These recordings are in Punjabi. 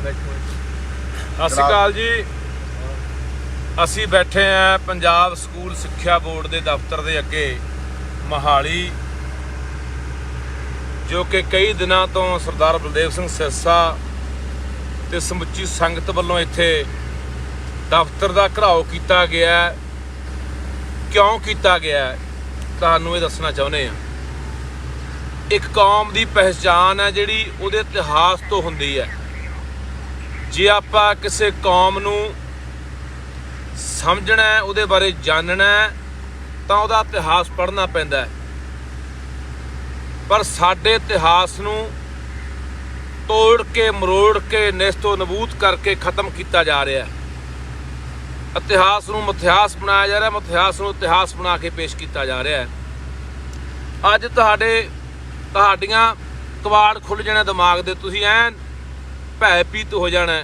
ਸਤਿ ਸ਼੍ਰੀ ਅਕਾਲ ਜੀ। ਅਸੀਂ ਬੈਠੇ ਆ ਪੰਜਾਬ ਸਕੂਲ ਸਿੱਖਿਆ ਬੋਰਡ ਦੇ ਦਫ਼ਤਰ ਦੇ ਅੱਗੇ ਮੋਹਾਲੀ, ਜੋ ਕਿ ਕਈ ਦਿਨਾਂ ਤੋਂ ਸਰਦਾਰ ਬਲਦੇਵ ਸਿੰਘ ਸਿਰਸਾ ਤੇ ਸਮੁੱਚੀ ਸੰਗਤ ਵੱਲੋਂ ਇੱਥੇ ਦਫ਼ਤਰ ਦਾ ਘਿਰਾਓ ਕੀਤਾ ਗਿਆ। ਕਿਉਂ ਕੀਤਾ ਗਿਆ ਤੁਹਾਨੂੰ ਇਹ ਦੱਸਣਾ ਚਾਹੁੰਦੇ ਹਾਂ। ਇੱਕ ਕੌਮ ਦੀ ਪਹਿਚਾਣ ਹੈ ਜਿਹੜੀ ਉਹਦੇ ਇਤਿਹਾਸ ਤੋਂ ਹੁੰਦੀ ਹੈ। ਜੇ ਆਪਾਂ ਕਿਸੇ ਕੌਮ ਨੂੰ ਸਮਝਣਾ ਹੈ, ਉਹਦੇ ਬਾਰੇ ਜਾਣਨਾ ਹੈ, ਤਾਂ ਉਹਦਾ ਇਤਿਹਾਸ ਪੜ੍ਹਨਾ ਪੈਂਦਾ ਹੈ। ਪਰ ਸਾਡੇ ਇਤਿਹਾਸ ਨੂੰ ਤੋੜ ਕੇ ਮਰੋੜ ਕੇ ਨੇਸਤੋ ਨਬੂਦ ਕਰਕੇ ਖਤਮ ਕੀਤਾ ਜਾ ਰਿਹਾ ਹੈ। ਇਤਿਹਾਸ ਨੂੰ ਮਿਥਿਹਾਸ ਬਣਾਇਆ ਜਾ ਰਿਹਾ, ਮਿਥਿਹਾਸ ਨੂੰ ਇਤਿਹਾਸ ਬਣਾ ਕੇ ਪੇਸ਼ ਕੀਤਾ ਜਾ ਰਿਹਾ ਹੈ। ਅੱਜ ਤੁਹਾਡੀਆਂ ਕਵਾੜ ਖੁੱਲ੍ਹ ਜਾਣਾ ਦਿਮਾਗ ਦੇ, ਤੁਸੀਂ ਐਨ ਭੈਭੀਤ ਹੋ ਜਾਣਾ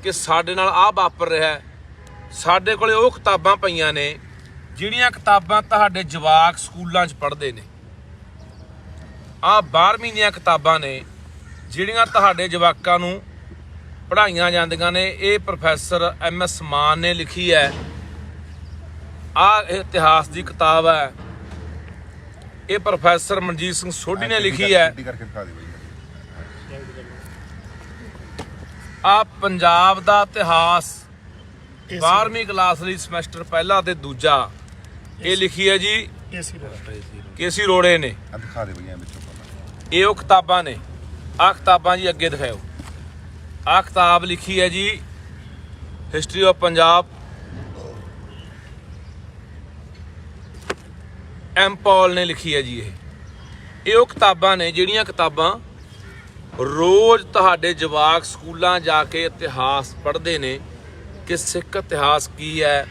ਕਿ ਸਾਡੇ ਨਾਲ ਆਹ ਵਾਪਰ ਰਿਹਾ। ਸਾਡੇ ਕੋਲੇ ਉਹ ਕਿਤਾਬਾਂ ਪਈਆਂ ਨੇ ਜਿਹੜੀਆਂ ਕਿਤਾਬਾਂ ਤੁਹਾਡੇ ਜਵਾਕ ਸਕੂਲਾਂ 'ਚ ਪੜ੍ਹਦੇ ਨੇ। ਆਹ 12ਵੀਂ ਦੀਆਂ ਕਿਤਾਬਾਂ ਨੇ ਜਿਹੜੀਆਂ ਤੁਹਾਡੇ ਜਵਾਕਾਂ ਨੂੰ ਪੜ੍ਹਾਈਆਂ ਜਾਂਦੀਆਂ ਨੇ। ਇਹ ਪ੍ਰੋਫੈਸਰ MS ਮਾਨ ਨੇ ਲਿਖੀ ਹੈ। ਆਹ ਇਤਿਹਾਸ ਦੀ ਕਿਤਾਬ ਹੈ। ਇਹ ਪ੍ਰੋਫੈਸਰ ਮਨਜੀਤ ਸਿੰਘ ਸੋਢੀ ਨੇ ਲਿਖੀ ਹੈ। ਆ ਪੰਜਾਬ ਦਾ ਇਤਿਹਾਸ 12ਵੀਂ ਕਲਾਸ ਲਈ ਸਮੈਸਟਰ ਪਹਿਲਾ ਤੇ ਦੂਜਾ, ਇਹ ਲਿਖੀ ਹੈ ਜੀ ਕੇਸੀ ਰੋੜੇ ਨੇ। ਇਹ ਉਹ ਕਿਤਾਬਾਂ ਨੇ। ਆਹ ਕਿਤਾਬਾਂ ਜੀ ਅੱਗੇ ਦਿਖਾਓ। ਆਹ ਕਿਤਾਬ ਲਿਖੀ ਹੈ ਜੀ ਹਿਸਟਰੀ ਆਫ ਪੰਜਾਬ, M ਪੌਲ ਨੇ ਲਿਖੀ ਹੈ ਜੀ। ਇਹ ਉਹ ਕਿਤਾਬਾਂ ਨੇ ਜਿਹੜੀਆਂ ਕਿਤਾਬਾਂ ਰੋਜ਼ ਤੁਹਾਡੇ ਜਵਾਕ ਸਕੂਲਾਂ ਜਾ ਕੇ ਇਤਿਹਾਸ ਪੜ੍ਹਦੇ ਨੇ ਕਿ ਸਿੱਖ ਇਤਿਹਾਸ ਕੀ ਹੈ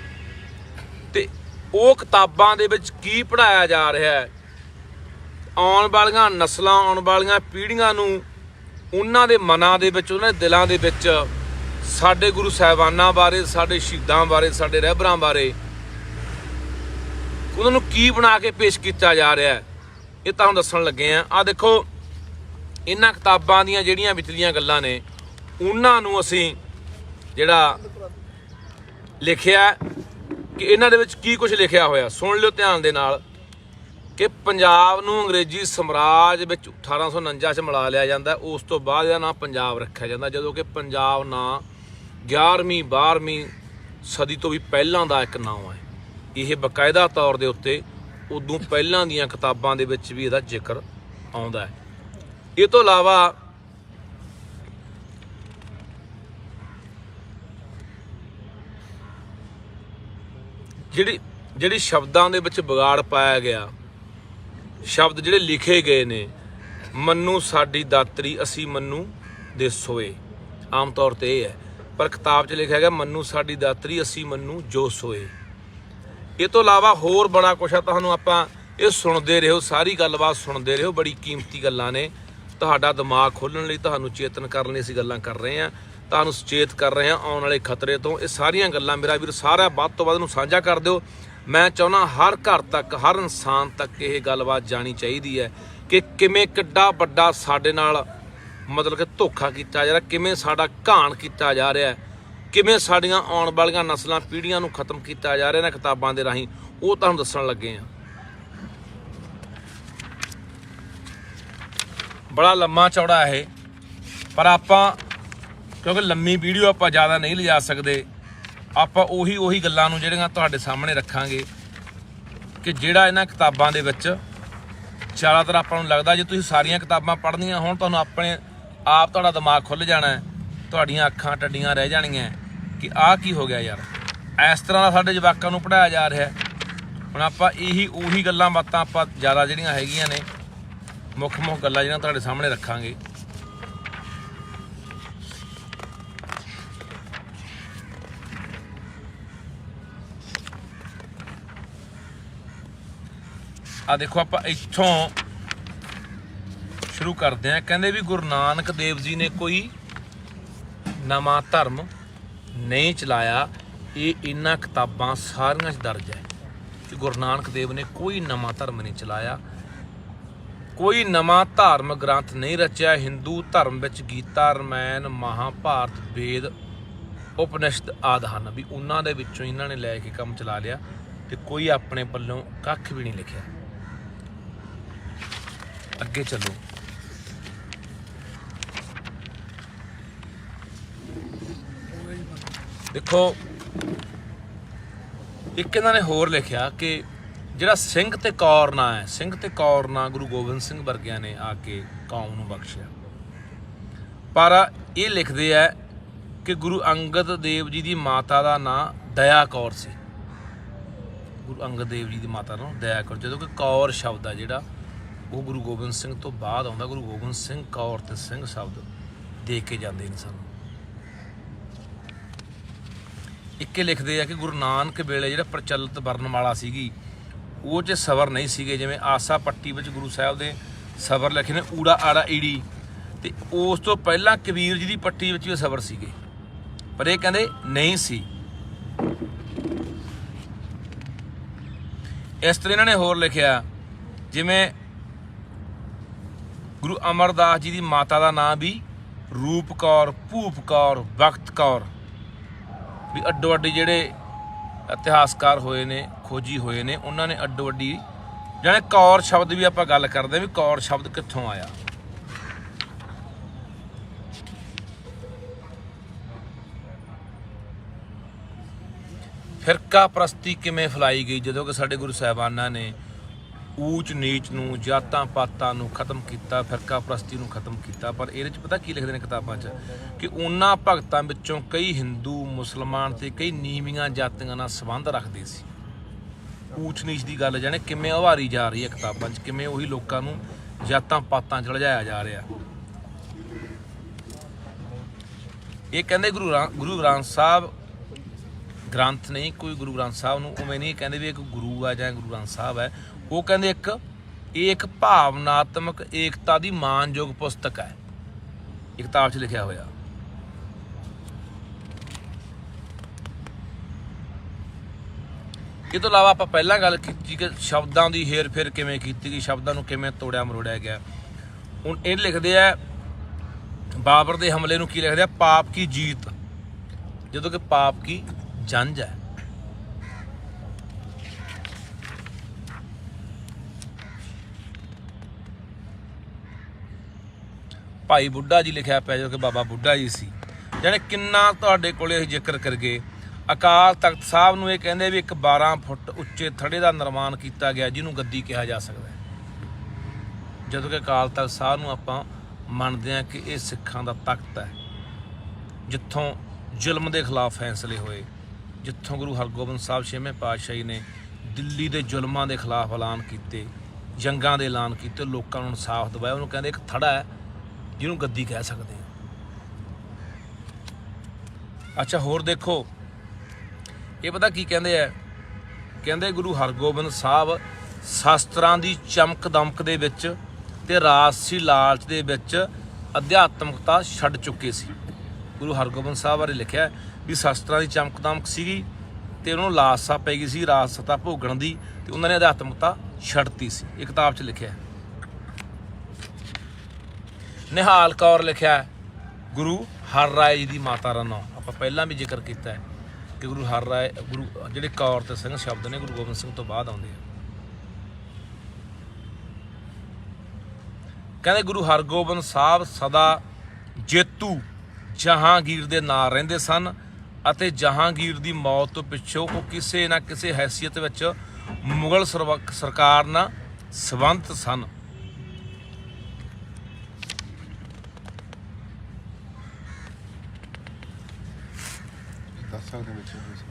ਤੇ ਉਹ ਕਿਤਾਬਾਂ ਦੇ ਵਿੱਚ ਕੀ ਪੜ੍ਹਾਇਆ ਜਾ ਰਿਹਾ ਹੈ। ਆਉਣ ਵਾਲੀਆਂ ਨਸਲਾਂ, ਆਉਣ ਵਾਲੀਆਂ ਪੀੜ੍ਹੀਆਂ ਨੂੰ ਉਹਨਾਂ ਦੇ ਮਨਾਂ ਦੇ ਵਿੱਚ, ਉਹਨਾਂ ਦੇ ਦਿਲਾਂ ਦੇ ਵਿੱਚ ਸਾਡੇ ਗੁਰੂ ਸਾਹਿਬਾਨਾਂ ਬਾਰੇ, ਸਾਡੇ ਸ਼ਹੀਦਾਂ ਬਾਰੇ, ਸਾਡੇ ਰਹਿਬਰਾਂ ਬਾਰੇ ਉਹਨਾਂ ਨੂੰ ਕੀ ਬਣਾ ਕੇ ਪੇਸ਼ ਕੀਤਾ ਜਾ ਰਿਹਾ ਹੈ, ਇਹ ਤੁਹਾਨੂੰ ਦੱਸਣ ਲੱਗੇ ਆ। ਆਹ ਦੇਖੋ, ਇਹਨਾਂ ਕਿਤਾਬਾਂ ਦੀਆਂ ਜਿਹੜੀਆਂ ਵਿਚਲੀਆਂ ਗੱਲਾਂ ਨੇ ਉਹਨਾਂ ਨੂੰ ਅਸੀਂ ਜਿਹੜਾ ਲਿਖਿਆ ਕਿ ਇਹਨਾਂ ਦੇ ਵਿੱਚ ਕੀ ਕੁਝ ਲਿਖਿਆ ਹੋਇਆ। ਸੁਣ ਲਿਓ ਧਿਆਨ ਦੇ ਨਾਲ ਕਿ ਪੰਜਾਬ ਨੂੰ ਅੰਗਰੇਜ਼ੀ ਸਮਰਾਜ ਵਿੱਚ 1849 'ਚ ਮਿਲਾ ਲਿਆ ਜਾਂਦਾ। ਉਸ ਤੋਂ ਬਾਅਦ ਇਹਦਾ ਨਾਂ ਪੰਜਾਬ ਰੱਖਿਆ ਜਾਂਦਾ, ਜਦੋਂ ਕਿ ਪੰਜਾਬ ਨਾਂ 11ਵੀਂ 12ਵੀਂ ਸਦੀ ਤੋਂ ਵੀ ਪਹਿਲਾਂ ਦਾ ਇੱਕ ਨਾਮ ਹੈ। ਇਹ ਬਕਾਇਦਾ ਤੌਰ ਦੇ ਉੱਤੇ ਉਦੋਂ ਪਹਿਲਾਂ ਦੀਆਂ ਕਿਤਾਬਾਂ ਦੇ ਵਿੱਚ ਵੀ ਇਹਦਾ ਜ਼ਿਕਰ ਆਉਂਦਾ ਹੈ। ਇਹ ਤੋਂ ਇਲਾਵਾ ਜਿਹੜੀ ਸ਼ਬਦਾਂ ਦੇ ਵਿੱਚ ਵਿਗਾੜ ਪਾਇਆ ਗਿਆ, ਸ਼ਬਦ ਜਿਹੜੇ ਲਿਖੇ ਗਏ ਨੇ, ਮੰਨੂ ਸਾਡੀ ਦਾਤਰੀ ਅਸੀਂ ਮੰਨੂ ਦੇ ਸੋਏ, ਆਮ ਤੌਰ ਤੇ ਇਹ ਹੈ, ਪਰ ਕਿਤਾਬ 'ਚ ਲਿਖਿਆ ਗਿਆ ਮੰਨੂ ਸਾਡੀ ਦਾਤਰੀ ਅਸੀਂ ਮੰਨੂ ਜੋ ਸੋਏ। ਇਹ ਤੋਂ ਇਲਾਵਾ ਹੋਰ ਬੜਾ ਕੁਛ ਆ। ਤੁਹਾਨੂੰ ਆਪਾਂ ਇਹ ਸੁਣਦੇ ਰਹੋ, ਸਾਰੀ ਗੱਲਬਾਤ ਸੁਣਦੇ ਰਹੋ। ਬੜੀ ਕੀਮਤੀ ਗੱਲਾਂ ਨੇ। ਤੁਹਾਡਾ ਦਿਮਾਗ ਖੋਲ੍ਹਣ ਲਈ, ਤੁਹਾਨੂੰ ਚੇਤਨ ਕਰਨ ਲਈ ਅਸੀਂ ਗੱਲਾਂ ਕਰ ਰਹੇ ਹਾਂ, ਤੁਹਾਨੂੰ ਸੁਚੇਤ ਕਰ ਰਹੇ ਹਾਂ ਆਉਣ ਵਾਲੇ ਖਤਰੇ ਤੋਂ। ਇਹ ਸਾਰੀਆਂ ਗੱਲਾਂ ਮੇਰਾ ਵੀਰ ਸਾਰਾ ਵੱਧ ਤੋਂ ਵੱਧ ਨੂੰ ਸਾਂਝਾ ਕਰ ਦਿਓ। ਮੈਂ ਚਾਹੁੰਦਾ ਹਰ ਘਰ ਤੱਕ, ਹਰ ਇਨਸਾਨ ਤੱਕ ਇਹ ਗੱਲਬਾਤ ਜਾਣੀ ਚਾਹੀਦੀ ਹੈ ਕਿ ਕਿਵੇਂ ਕਿੱਡਾ ਵੱਡਾ ਸਾਡੇ ਨਾਲ ਮਤਲਬ ਕਿ ਧੋਖਾ ਕੀਤਾ ਜਾ ਰਿਹਾ, ਕਿਵੇਂ ਸਾਡਾ ਘਾਣ ਕੀਤਾ ਜਾ ਰਿਹਾ, ਕਿਵੇਂ ਸਾਡੀਆਂ ਆਉਣ ਵਾਲੀਆਂ ਨਸਲਾਂ ਪੀੜ੍ਹੀਆਂ ਨੂੰ ਖਤਮ ਕੀਤਾ ਜਾ ਰਿਹਾ ਨਾ ਕਿਤਾਬਾਂ ਦੇ ਰਾਹੀਂ। ਉਹ ਤੁਹਾਨੂੰ ਦੱਸਣ ਲੱਗੇ ਹਾਂ। ਬੜਾ ਲੰਮਾ ਚੌੜਾ ਇਹ, ਪਰ ਆਪਾਂ ਕਿਉਂਕਿ ਲੰਮੀ ਵੀਡੀਓ ਆਪਾਂ ਜ਼ਿਆਦਾ ਨਹੀਂ ਲਿਜਾ ਸਕਦੇ, ਆਪਾਂ ਉਹੀ ਗੱਲਾਂ ਨੂੰ ਜਿਹੜੀਆਂ ਤੁਹਾਡੇ ਸਾਹਮਣੇ ਰੱਖਾਂਗੇ ਕਿ ਜਿਹੜਾ ਇਹਨਾਂ ਕਿਤਾਬਾਂ ਦੇ ਵਿੱਚ ਜ਼ਿਆਦਾਤਰ ਆਪਾਂ ਨੂੰ ਲੱਗਦਾ ਜੇ ਤੁਸੀਂ ਸਾਰੀਆਂ ਕਿਤਾਬਾਂ ਪੜ੍ਹਨੀਆਂ ਹੋਣ ਤੁਹਾਨੂੰ ਆਪਣੇ ਆਪ ਤੁਹਾਡਾ ਦਿਮਾਗ ਖੁੱਲ੍ਹ ਜਾਣਾ, ਤੁਹਾਡੀਆਂ ਅੱਖਾਂ ਟੱਡੀਆਂ ਰਹਿ ਜਾਣਗੀਆਂ ਕਿ ਆਹ ਕੀ ਹੋ ਗਿਆ ਯਾਰ। ਇਸ ਤਰ੍ਹਾਂ ਦਾ ਸਾਡੇ ਜਵਾਕਾਂ ਨੂੰ ਪੜ੍ਹਾਇਆ ਜਾ ਰਿਹਾ। ਹੁਣ ਆਪਾਂ ਉਹੀ ਗੱਲਾਂ ਬਾਤਾਂ ਆਪਾਂ ਜ਼ਿਆਦਾ ਜਿਹੜੀਆਂ ਹੈਗੀਆਂ ਨੇ ਮੁੱਖ ਗੱਲਾਂ ਜਿਹੜੀਆਂ ਤੁਹਾਡੇ ਸਾਹਮਣੇ ਰੱਖਾਂਗੇ। ਆ ਦੇਖੋ, ਆਪਾਂ ਇੱਥੋਂ ਸ਼ੁਰੂ ਕਰਦੇ ਹਾਂ। ਕਹਿੰਦੇ ਵੀ ਗੁਰੂ ਨਾਨਕ ਦੇਵ ਜੀ ਨੇ ਕੋਈ ਨਵਾਂ ਧਰਮ ਨਹੀਂ ਚਲਾਇਆ। ਇਹ ਇਹਨਾਂ ਕਿਤਾਬਾਂ ਸਾਰੀਆਂ 'ਚ ਦਰਜ ਹੈ ਕਿ ਗੁਰੂ ਨਾਨਕ ਦੇਵ ਨੇ ਕੋਈ ਨਵਾਂ ਧਰਮ ਨਹੀਂ ਚਲਾਇਆ। ਕੋਈ ਨਵਾਂ ਧਾਰਮਿਕ ਗ੍ਰੰਥ ਨਹੀਂ ਰਚਿਆ। ਹਿੰਦੂ ਧਰਮ ਵਿੱਚ ਗੀਤਾ, ਰਮਾਇਣ, ਮਹਾਭਾਰਤ, ਵੇਦ, ਉਪਨਿਸ਼ਦ ਆਦਿ ਹਨ। ਵੀ ਉਹਨਾਂ ਦੇ ਵਿੱਚੋਂ ਇਹਨਾਂ ਨੇ ਲੈ ਕੇ ਕੰਮ ਚਲਾ ਲਿਆ ਤੇ ਕੋਈ ਆਪਣੇ ਵੱਲੋਂ ਕੱਖ ਵੀ ਨਹੀਂ ਲਿਖਿਆ। ਅੱਗੇ ਚੱਲੋ। ਦੇਖੋ ਇੱਕ ਇਹਨਾਂ ਨੇ ਹੋਰ ਲਿਖਿਆ ਕਿ ਜਿਹੜਾ ਸਿੰਘ ਤੇ ਕੌਰ ਨਾਂ ਹੈ, ਸਿੰਘ ਤੇ ਕੌਰ ਨਾਂ ਗੁਰੂ ਗੋਬਿੰਦ ਸਿੰਘ ਵਰਗਿਆਂ ਨੇ ਆ ਕੇ ਕੌਮ ਨੂੰ ਬਖਸ਼ਿਆ। ਪਰ ਇਹ ਲਿਖਦੇ ਆ ਕਿ ਗੁਰੂ ਅੰਗਦ ਦੇਵ ਜੀ ਦੀ ਮਾਤਾ ਦਾ ਨਾਂ ਦਇਆ ਕੌਰ ਸੀ। ਗੁਰੂ ਅੰਗਦ ਦੇਵ ਜੀ ਦੀ ਮਾਤਾ ਨੂੰ ਦਇਆ ਕੌਰ, ਜਦੋਂ ਕਿ ਕੌਰ ਸ਼ਬਦ ਆ ਜਿਹੜਾ ਉਹ ਗੁਰੂ ਗੋਬਿੰਦ ਸਿੰਘ ਤੋਂ ਬਾਅਦ ਆਉਂਦਾ। ਗੁਰੂ ਗੋਬਿੰਦ ਸਿੰਘ ਕੌਰ ਤੇ ਸਿੰਘ ਸ਼ਬਦ ਦੇ ਕੇ ਜਾਂਦੇ ਨੇ ਸਾਨੂੰ। ਇੱਕੇ ਲਿਖਦੇ ਆ ਕਿ ਗੁਰੂ ਨਾਨਕ ਵੇਲੇ ਜਿਹੜਾ ਪ੍ਰਚਲਿਤ ਵਰਨਮਾਲਾ ਸੀਗੀ ਉਹ 'ਚ ਸਵਰ ਨਹੀਂ ਸੀਗੇ। ਜਿਵੇਂ ਆਸਾ ਪੱਟੀ ਵਿੱਚ ਗੁਰੂ ਸਾਹਿਬ ਦੇ ਸਵਰ ਲਿਖੇ ਨੇ ਊੜਾ ਆੜਾ ਈੜੀ, ਤੇ ਉਸ ਤੋਂ ਪਹਿਲਾਂ ਕਬੀਰ ਜੀ ਦੀ ਪੱਟੀ ਵਿੱਚ ਵੀ ਸਵਰ ਸੀਗੇ, ਪਰ ਇਹ ਕਹਿੰਦੇ ਨਹੀਂ ਸੀ। ਇਸ ਤਰ੍ਹਾਂ ਇਹਨਾਂ ਨੇ ਹੋਰ ਲਿਖਿਆ, ਜਿਵੇਂ ਗੁਰੂ ਅਮਰਦਾਸ ਜੀ ਦੀ ਮਾਤਾ ਦਾ ਨਾਂ ਵੀ ਰੂਪ ਕੌਰ, ਭੂਪ ਕੌਰ, ਬਖਤ ਕੌਰ। ਵੀ ਅੱਡੋ ਅੱਡੀ ਜਿਹੜੇ ਇਤਿਹਾਸਕਾਰ ਹੋਏ ਨੇ, ਖੋਜੀ ਹੋਏ ਨੇ, ਉਹਨਾਂ ਨੇ ਅੱਡੋ ਅੱਡੀ ਜਾਣੇ ਕੌਰ ਸ਼ਬਦ ਵੀ ਆਪਾਂ ਗੱਲ ਕਰਦੇ ਵੀ ਕੌਰ ਸ਼ਬਦ ਕਿੱਥੋਂ ਆਇਆ। ਫਿਰਕਾ ਪ੍ਰਸਤੀ ਕਿਵੇਂ ਫੈਲਾਈ ਗਈ, ਜਦੋਂ ਕਿ ਸਾਡੇ ਗੁਰੂ ਸਾਹਿਬਾਨਾਂ ਨੇ ਊਚ ਨੀਚ ਨੂੰ, ਜਾਤਾਂ ਪਾਤਾਂ ਨੂੰ ਖਤਮ ਕੀਤਾ, ਫਿਰਕਾ ਪ੍ਰਸਤੀ ਨੂੰ ਖਤਮ ਕੀਤਾ। ਪਰ ਇਹਦੇ 'ਚ ਪਤਾ ਕੀ ਲਿਖਦੇ ਨੇ ਕਿਤਾਬਾਂ 'ਚ ਕਿ ਉਹਨਾਂ ਭਗਤਾਂ ਵਿੱਚੋਂ ਕਈ ਹਿੰਦੂ, ਮੁਸਲਮਾਨ ਤੇ ਕਈ ਨੀਵੀਆਂ ਜਾਤੀਆਂ ਨਾਲ ਸੰਬੰਧ ਰੱਖਦੇ ਸੀ। ਊਚ ਨੀਚ ਦੀ ਗੱਲ ਜਾਣੇ ਕਿਵੇਂ ਉਭਾਰੀ ਜਾ ਰਹੀ ਹੈ ਕਿਤਾਬਾਂ 'ਚ, ਕਿਵੇਂ ਉਹੀ ਲੋਕਾਂ ਨੂੰ ਜਾਤਾਂ ਪਾਤਾਂ 'ਚ ਲਿਜਾਇਆ ਜਾ ਰਿਹਾ। ਇਹ ਕਹਿੰਦੇ ਗੁਰੂ ਗ੍ਰੰਥ ਸਾਹਿਬ ਗ੍ਰੰਥ ਨਹੀਂ, ਕੋਈ ਗੁਰੂ ਗ੍ਰੰਥ ਸਾਹਿਬ ਨੂੰ ਉਵੇਂ ਨਹੀਂ ਕਹਿੰਦੇ ਵੀ ਇੱਕ ਗੁਰੂ ਆ ਜਾਂ ਗੁਰੂ ਗ੍ਰੰਥ ਸਾਹਿਬ ਹੈ। ਉਹ ਕਹਿੰਦੇ ਇਹ ਇੱਕ ਭਾਵਨਾਤਮਕ ਏਕਤਾ ਦੀ ਮਾਨਯੋਗ ਪੁਸਤਕ ਹੈ। ਇਹ ਕਿਤਾਬ 'ਚ ਲਿਖਿਆ ਹੋਇਆ। ਇਹ ਤੋਂ ਇਲਾਵਾ ਆਪਾਂ ਪਹਿਲਾਂ ਗੱਲ ਕੀਤੀ ਕਿ ਸ਼ਬਦਾਂ ਦੀ ਹੇਰ ਫੇਰ ਕਿਵੇਂ ਕੀਤੀ ਗਈ, ਸ਼ਬਦਾਂ ਨੂੰ ਕਿਵੇਂ ਤੋੜਿਆ ਮਰੋੜਿਆ ਗਿਆ। ਹੁਣ ਇਹ ਲਿਖਦੇ ਆ ਬਾਬਰ ਦੇ ਹਮਲੇ ਨੂੰ ਕੀ ਲਿਖਦੇ ਆ, ਪਾਪ ਕੀ ਜੀਤ, ਜਦੋਂ ਕਿ ਪਾਪ ਕੀ ਜੰਜ ਹੈ। ਭਾਈ ਬੁੱਢਾ ਜੀ ਲਿਖਿਆ ਪਿਆ, ਜੋ ਕਿ ਬਾਬਾ ਬੁੱਢਾ ਜੀ ਸੀ। ਜਾਣੇ ਕਿੰਨਾ ਤੁਹਾਡੇ ਕੋਲੇ ਅਸੀਂ ਜ਼ਿਕਰ ਕਰਗੇ। ਅਕਾਲ ਤਖਤ ਸਾਹਿਬ ਨੂੰ ਇਹ ਕਹਿੰਦੇ ਵੀ ਇੱਕ 12 ਫੁੱਟ ਉੱਚੇ ਥੜੇ ਦਾ ਨਿਰਮਾਣ ਕੀਤਾ ਗਿਆ, ਜਿਹਨੂੰ ਗੱਦੀ ਕਿਹਾ ਜਾ ਸਕਦਾ ਹੈ। ਜਦੋਂ ਕਿ ਅਕਾਲ ਤਖਤ ਸਾਹਿਬ ਨੂੰ ਆਪਾਂ ਮੰਨਦੇ ਹਾਂ ਕਿ ਇਹ ਸਿੱਖਾਂ ਦਾ ਤਖਤ ਹੈ, ਜਿੱਥੋਂ ਜ਼ੁਲਮ ਦੇ ਖਿਲਾਫ ਫੈਸਲੇ ਹੋਏ, ਜਿੱਥੋਂ ਗੁਰੂ ਹਰਗੋਬਿੰਦ ਸਾਹਿਬ 6ਵੇਂ ਪਾਤਸ਼ਾਹੀ ਨੇ ਦਿੱਲੀ ਦੇ ਜ਼ੁਲਮਾਂ ਦੇ ਖਿਲਾਫ ਐਲਾਨ ਕੀਤੇ, ਜੰਗਾਂ ਦੇ ਐਲਾਨ ਕੀਤੇ, ਲੋਕਾਂ ਨੂੰ ਇਨਸਾਫ ਦਿਵਾਇਆ। ਉਹਨੂੰ ਕਹਿੰਦੇ ਇੱਕ ਥੜਾ ਹੈ ਜਿਹਨੂੰ ਗੱਦੀ ਕਹਿ ਸਕਦੇ ਹਾਂ। ਅੱਛਾ ਹੋਰ ਦੇਖੋ, ਇਹ ਪਤਾ ਕੀ ਕਹਿੰਦੇ ਆ, ਕਹਿੰਦੇ ਗੁਰੂ ਹਰਗੋਬਿੰਦ ਸਾਹਿਬ ਸ਼ਾਸਤਰਾਂ ਦੀ ਚਮਕ ਦਮਕ ਦੇ ਵਿੱਚ ਤੇ ਰਾਜਸੀ ਲਾਲਚ ਦੇ ਵਿੱਚ ਅਧਿਆਤਮਕਤਾ ਛੱਡ ਚੁੱਕੇ ਸੀ। ਗੁਰੂ ਹਰਗੋਬਿੰਦ ਸਾਹਿਬ ਬਾਰੇ ਲਿਖਿਆ ਵੀ ਸ਼ਾਸਤਰਾਂ ਦੀ ਚਮਕ ਦਮਕ ਸੀਗੀ ਤੇ ਉਹਨਾਂ ਨੂੰ ਲਾਲਸਾ ਪੈ ਗਈ ਸੀ ਰਾਜਸਤਾ ਭੋਗਣ ਦੀ, ਤੇ ਉਹਨਾਂ ਨੇ ਅਧਿਆਤਮਕਤਾ ਛੱਡਤੀ ਸੀ। ਇਹ ਕਿਤਾਬ 'ਚ ਲਿਖਿਆ। ਨਿਹਾਲ ਕੌਰ ਲਿਖਿਆ ਗੁਰੂ ਹਰ ਰਾਏ ਜੀ ਦੀ ਮਾਤਾ ਦਾ ਨਾਂ। ਆਪਾਂ ਪਹਿਲਾਂ ਵੀ ਜ਼ਿਕਰ ਕੀਤਾ ਹੈ ਕਿ ਗੁਰੂ ਹਰ ਰਾਏ, ਗੁਰੂ ਜਿਹੜੇ ਕੌਰ ਤੇ ਸਿੰਘ ਸ਼ਬਦ ਨੇ ਗੁਰੂ ਗੋਬਿੰਦ ਸਿੰਘ ਤੋਂ ਬਾਅਦ ਆਉਂਦੇ ਆ। ਕਹਿੰਦੇ ਗੁਰੂ ਹਰਗੋਬਿੰਦ ਸਾਹਿਬ ਸਦਾ ਜੇਤੂ ਜਹਾਂਗੀਰ ਦੇ ਨਾਲ ਰਹਿੰਦੇ ਸਨ ਅਤੇ ਜਹਾਂਗੀਰ ਦੀ ਮੌਤ ਤੋਂ ਪਿੱਛੋਂ ਉਹ ਕਿਸੇ ਨਾ ਕਿਸੇ ਹੈਸੀਅਤ ਵਿੱਚ ਮੁਗਲ ਸਰਕਾਰ ਨਾਲ ਸੰਬੰਧਿਤ ਸਨ।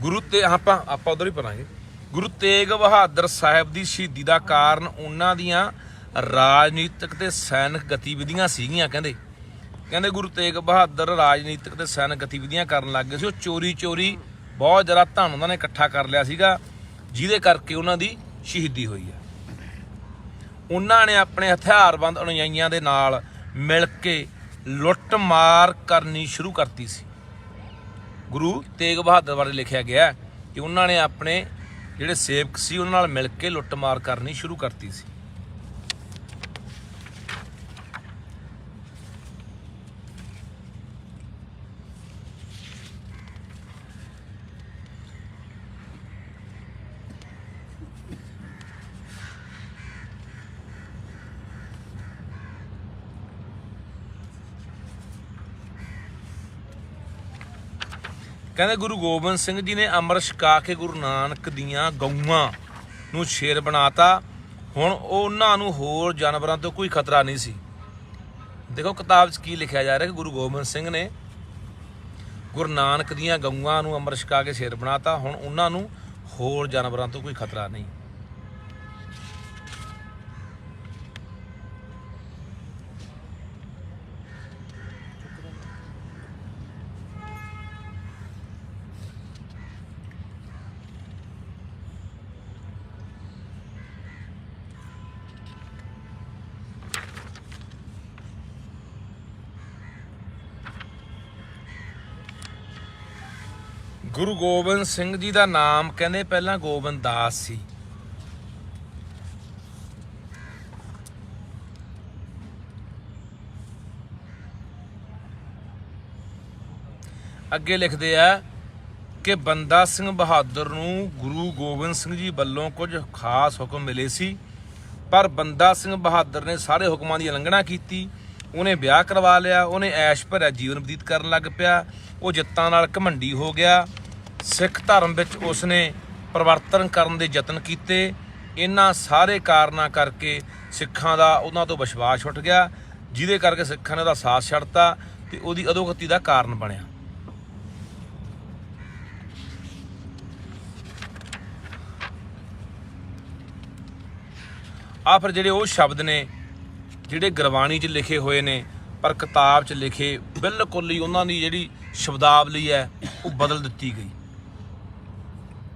ਗੁਰੂ ਤੇ ਆਪਾਂ ਉਧਰ ਹੀ ਪੜਾਂਗੇ। ਗੁਰੂ ਤੇਗ ਬਹਾਦਰ ਸਾਹਿਬ ਦੀ ਸ਼ਹੀਦੀ ਦਾ ਕਾਰਨ ਉਹਨਾਂ ਦੀਆਂ ਰਾਜਨੀਤਿਕ ਤੇ ਸੈਨਿਕ ਗਤੀਵਿਧੀਆਂ ਸੀਗੀਆਂ। ਕਹਿੰਦੇ ਗੁਰੂ ਤੇਗ ਬਹਾਦਰ ਰਾਜਨੀਤਿਕ ਤੇ ਸੈਨਿਕ ਗਤੀਵਿਧੀਆਂ ਕਰਨ ਲੱਗ ਗਏ ਸੀ। ਉਹ ਚੋਰੀ ਬਹੁਤ ਜ਼ਿਆਦਾ ਧਨ ਉਹਨਾਂ ਨੇ ਇਕੱਠਾ ਕਰ ਲਿਆ ਸੀਗਾ, ਜਿਹਦੇ ਕਰਕੇ ਉਹਨਾਂ ਦੀ ਸ਼ਹੀਦੀ ਹੋਈ ਹੈ। ਉਹਨਾਂ ਨੇ ਆਪਣੇ ਹਥਿਆਰਬੰਦ ਅਨੁਯਾਈਆਂ ਦੇ ਨਾਲ ਮਿਲ ਕੇ ਲੁੱਟ ਮਾਰ ਕਰਨੀ ਸ਼ੁਰੂ ਕਰਤੀ ਸੀ। ਗੁਰੂ ਤੇਗ ਬਹਾਦਰ ਬਾਰੇ ਲਿਖਿਆ ਗਿਆ ਕਿ ਉਹਨਾਂ ਨੇ ਆਪਣੇ ਜਿਹੜੇ ਸੇਵਕ ਸੀ ਉਹਨਾਂ ਨਾਲ ਮਿਲ ਕੇ ਲੁੱਟ ਮਾਰ ਕਰਨੀ ਸ਼ੁਰੂ ਕਰਤੀ ਸੀ। ਕਹਿੰਦੇ ਗੁਰੂ ਗੋਬਿੰਦ ਸਿੰਘ ਜੀ ਨੇ ਅੰਮ੍ਰਿਤ ਛਕਾ ਕੇ ਗੁਰੂ ਨਾਨਕ ਦੀਆਂ ਗਊਆਂ ਨੂੰ ਸ਼ੇਰ ਬਣਾਤਾ। ਹੁਣ ਉਹਨਾਂ ਨੂੰ ਹੋਰ ਜਾਨਵਰਾਂ ਤੋਂ ਕੋਈ ਖਤਰਾ ਨਹੀਂ ਸੀ। ਦੇਖੋ ਕਿਤਾਬ 'ਚ ਕੀ ਲਿਖਿਆ ਜਾ ਰਿਹਾ ਕਿ ਗੁਰੂ ਗੋਬਿੰਦ ਸਿੰਘ ਨੇ ਗੁਰੂ ਨਾਨਕ ਦੀਆਂ ਗਊਆਂ ਨੂੰ ਅੰਮ੍ਰਿਤ ਛਕਾ ਕੇ ਸ਼ੇਰ ਬਣਾਤਾ। ਹੁਣ ਉਹਨਾਂ ਨੂੰ ਹੋਰ ਜਾਨਵਰਾਂ ਤੋਂ ਕੋਈ ਖਤਰਾ ਨਹੀਂ। ਗੁਰੂ ਗੋਬਿੰਦ ਸਿੰਘ ਜੀ ਦਾ ਨਾਮ ਕਹਿੰਦੇ ਪਹਿਲਾਂ ਗੋਬਿੰਦ ਦਾਸ ਸੀ। ਅੱਗੇ ਲਿਖਦੇ ਆ ਕਿ ਬੰਦਾ ਸਿੰਘ ਬਹਾਦਰ ਨੂੰ ਗੁਰੂ ਗੋਬਿੰਦ ਸਿੰਘ ਜੀ ਵੱਲੋਂ ਕੁਝ ਖਾਸ ਹੁਕਮ ਮਿਲੇ ਸੀ, ਪਰ ਬੰਦਾ ਸਿੰਘ ਬਹਾਦਰ ਨੇ ਸਾਰੇ ਹੁਕਮਾਂ ਦੀ ਉਲੰਘਣਾ ਕੀਤੀ। ਉਹਨੇ ਵਿਆਹ ਕਰਵਾ ਲਿਆ, ਉਹਨੇ ਐਸ਼ ਭਰਿਆ ਜੀਵਨ ਬਤੀਤ ਕਰਨ ਲੱਗ ਪਿਆ, ਉਹ ਜਿੱਤਾਂ ਨਾਲ ਘਮੰਡੀ ਹੋ ਗਿਆ। ਸਿੱਖ ਧਰਮ ਵਿੱਚ ਉਸਨੇ ਪਰਿਵਰਤਨ ਕਰਨ ਦੇ ਯਤਨ ਕੀਤੇ। ਇਹਨਾਂ ਸਾਰੇ ਕਾਰਨਾਂ ਕਰਕੇ ਸਿੱਖਾਂ ਦਾ ਉਹਨਾਂ ਤੋਂ ਵਿਸ਼ਵਾਸ ਉੱਠ ਗਿਆ, ਜਿਹਦੇ ਕਰਕੇ ਸਿੱਖਾਂ ਨੇ ਉਹਦਾ ਸਾਥ ਛੱਡਤਾ ਤੇ ਉਹਦੀ ਅਧੋਗਤੀ ਦਾ ਕਾਰਨ ਬਣਿਆ। ਆ ਫਿਰ ਜਿਹੜੇ ਉਹ ਸ਼ਬਦ ਨੇ ਜਿਹੜੇ ਗੁਰਬਾਣੀ 'ਚ ਲਿਖੇ ਹੋਏ ਨੇ, ਪਰ ਕਿਤਾਬ 'ਚ ਲਿਖੇ ਬਿਲਕੁਲ ਹੀ ਉਹਨਾਂ ਦੀ ਜਿਹੜੀ ਸ਼ਬਦਾਵਲੀ ਹੈ ਉਹ ਬਦਲ ਦਿੱਤੀ ਗਈ।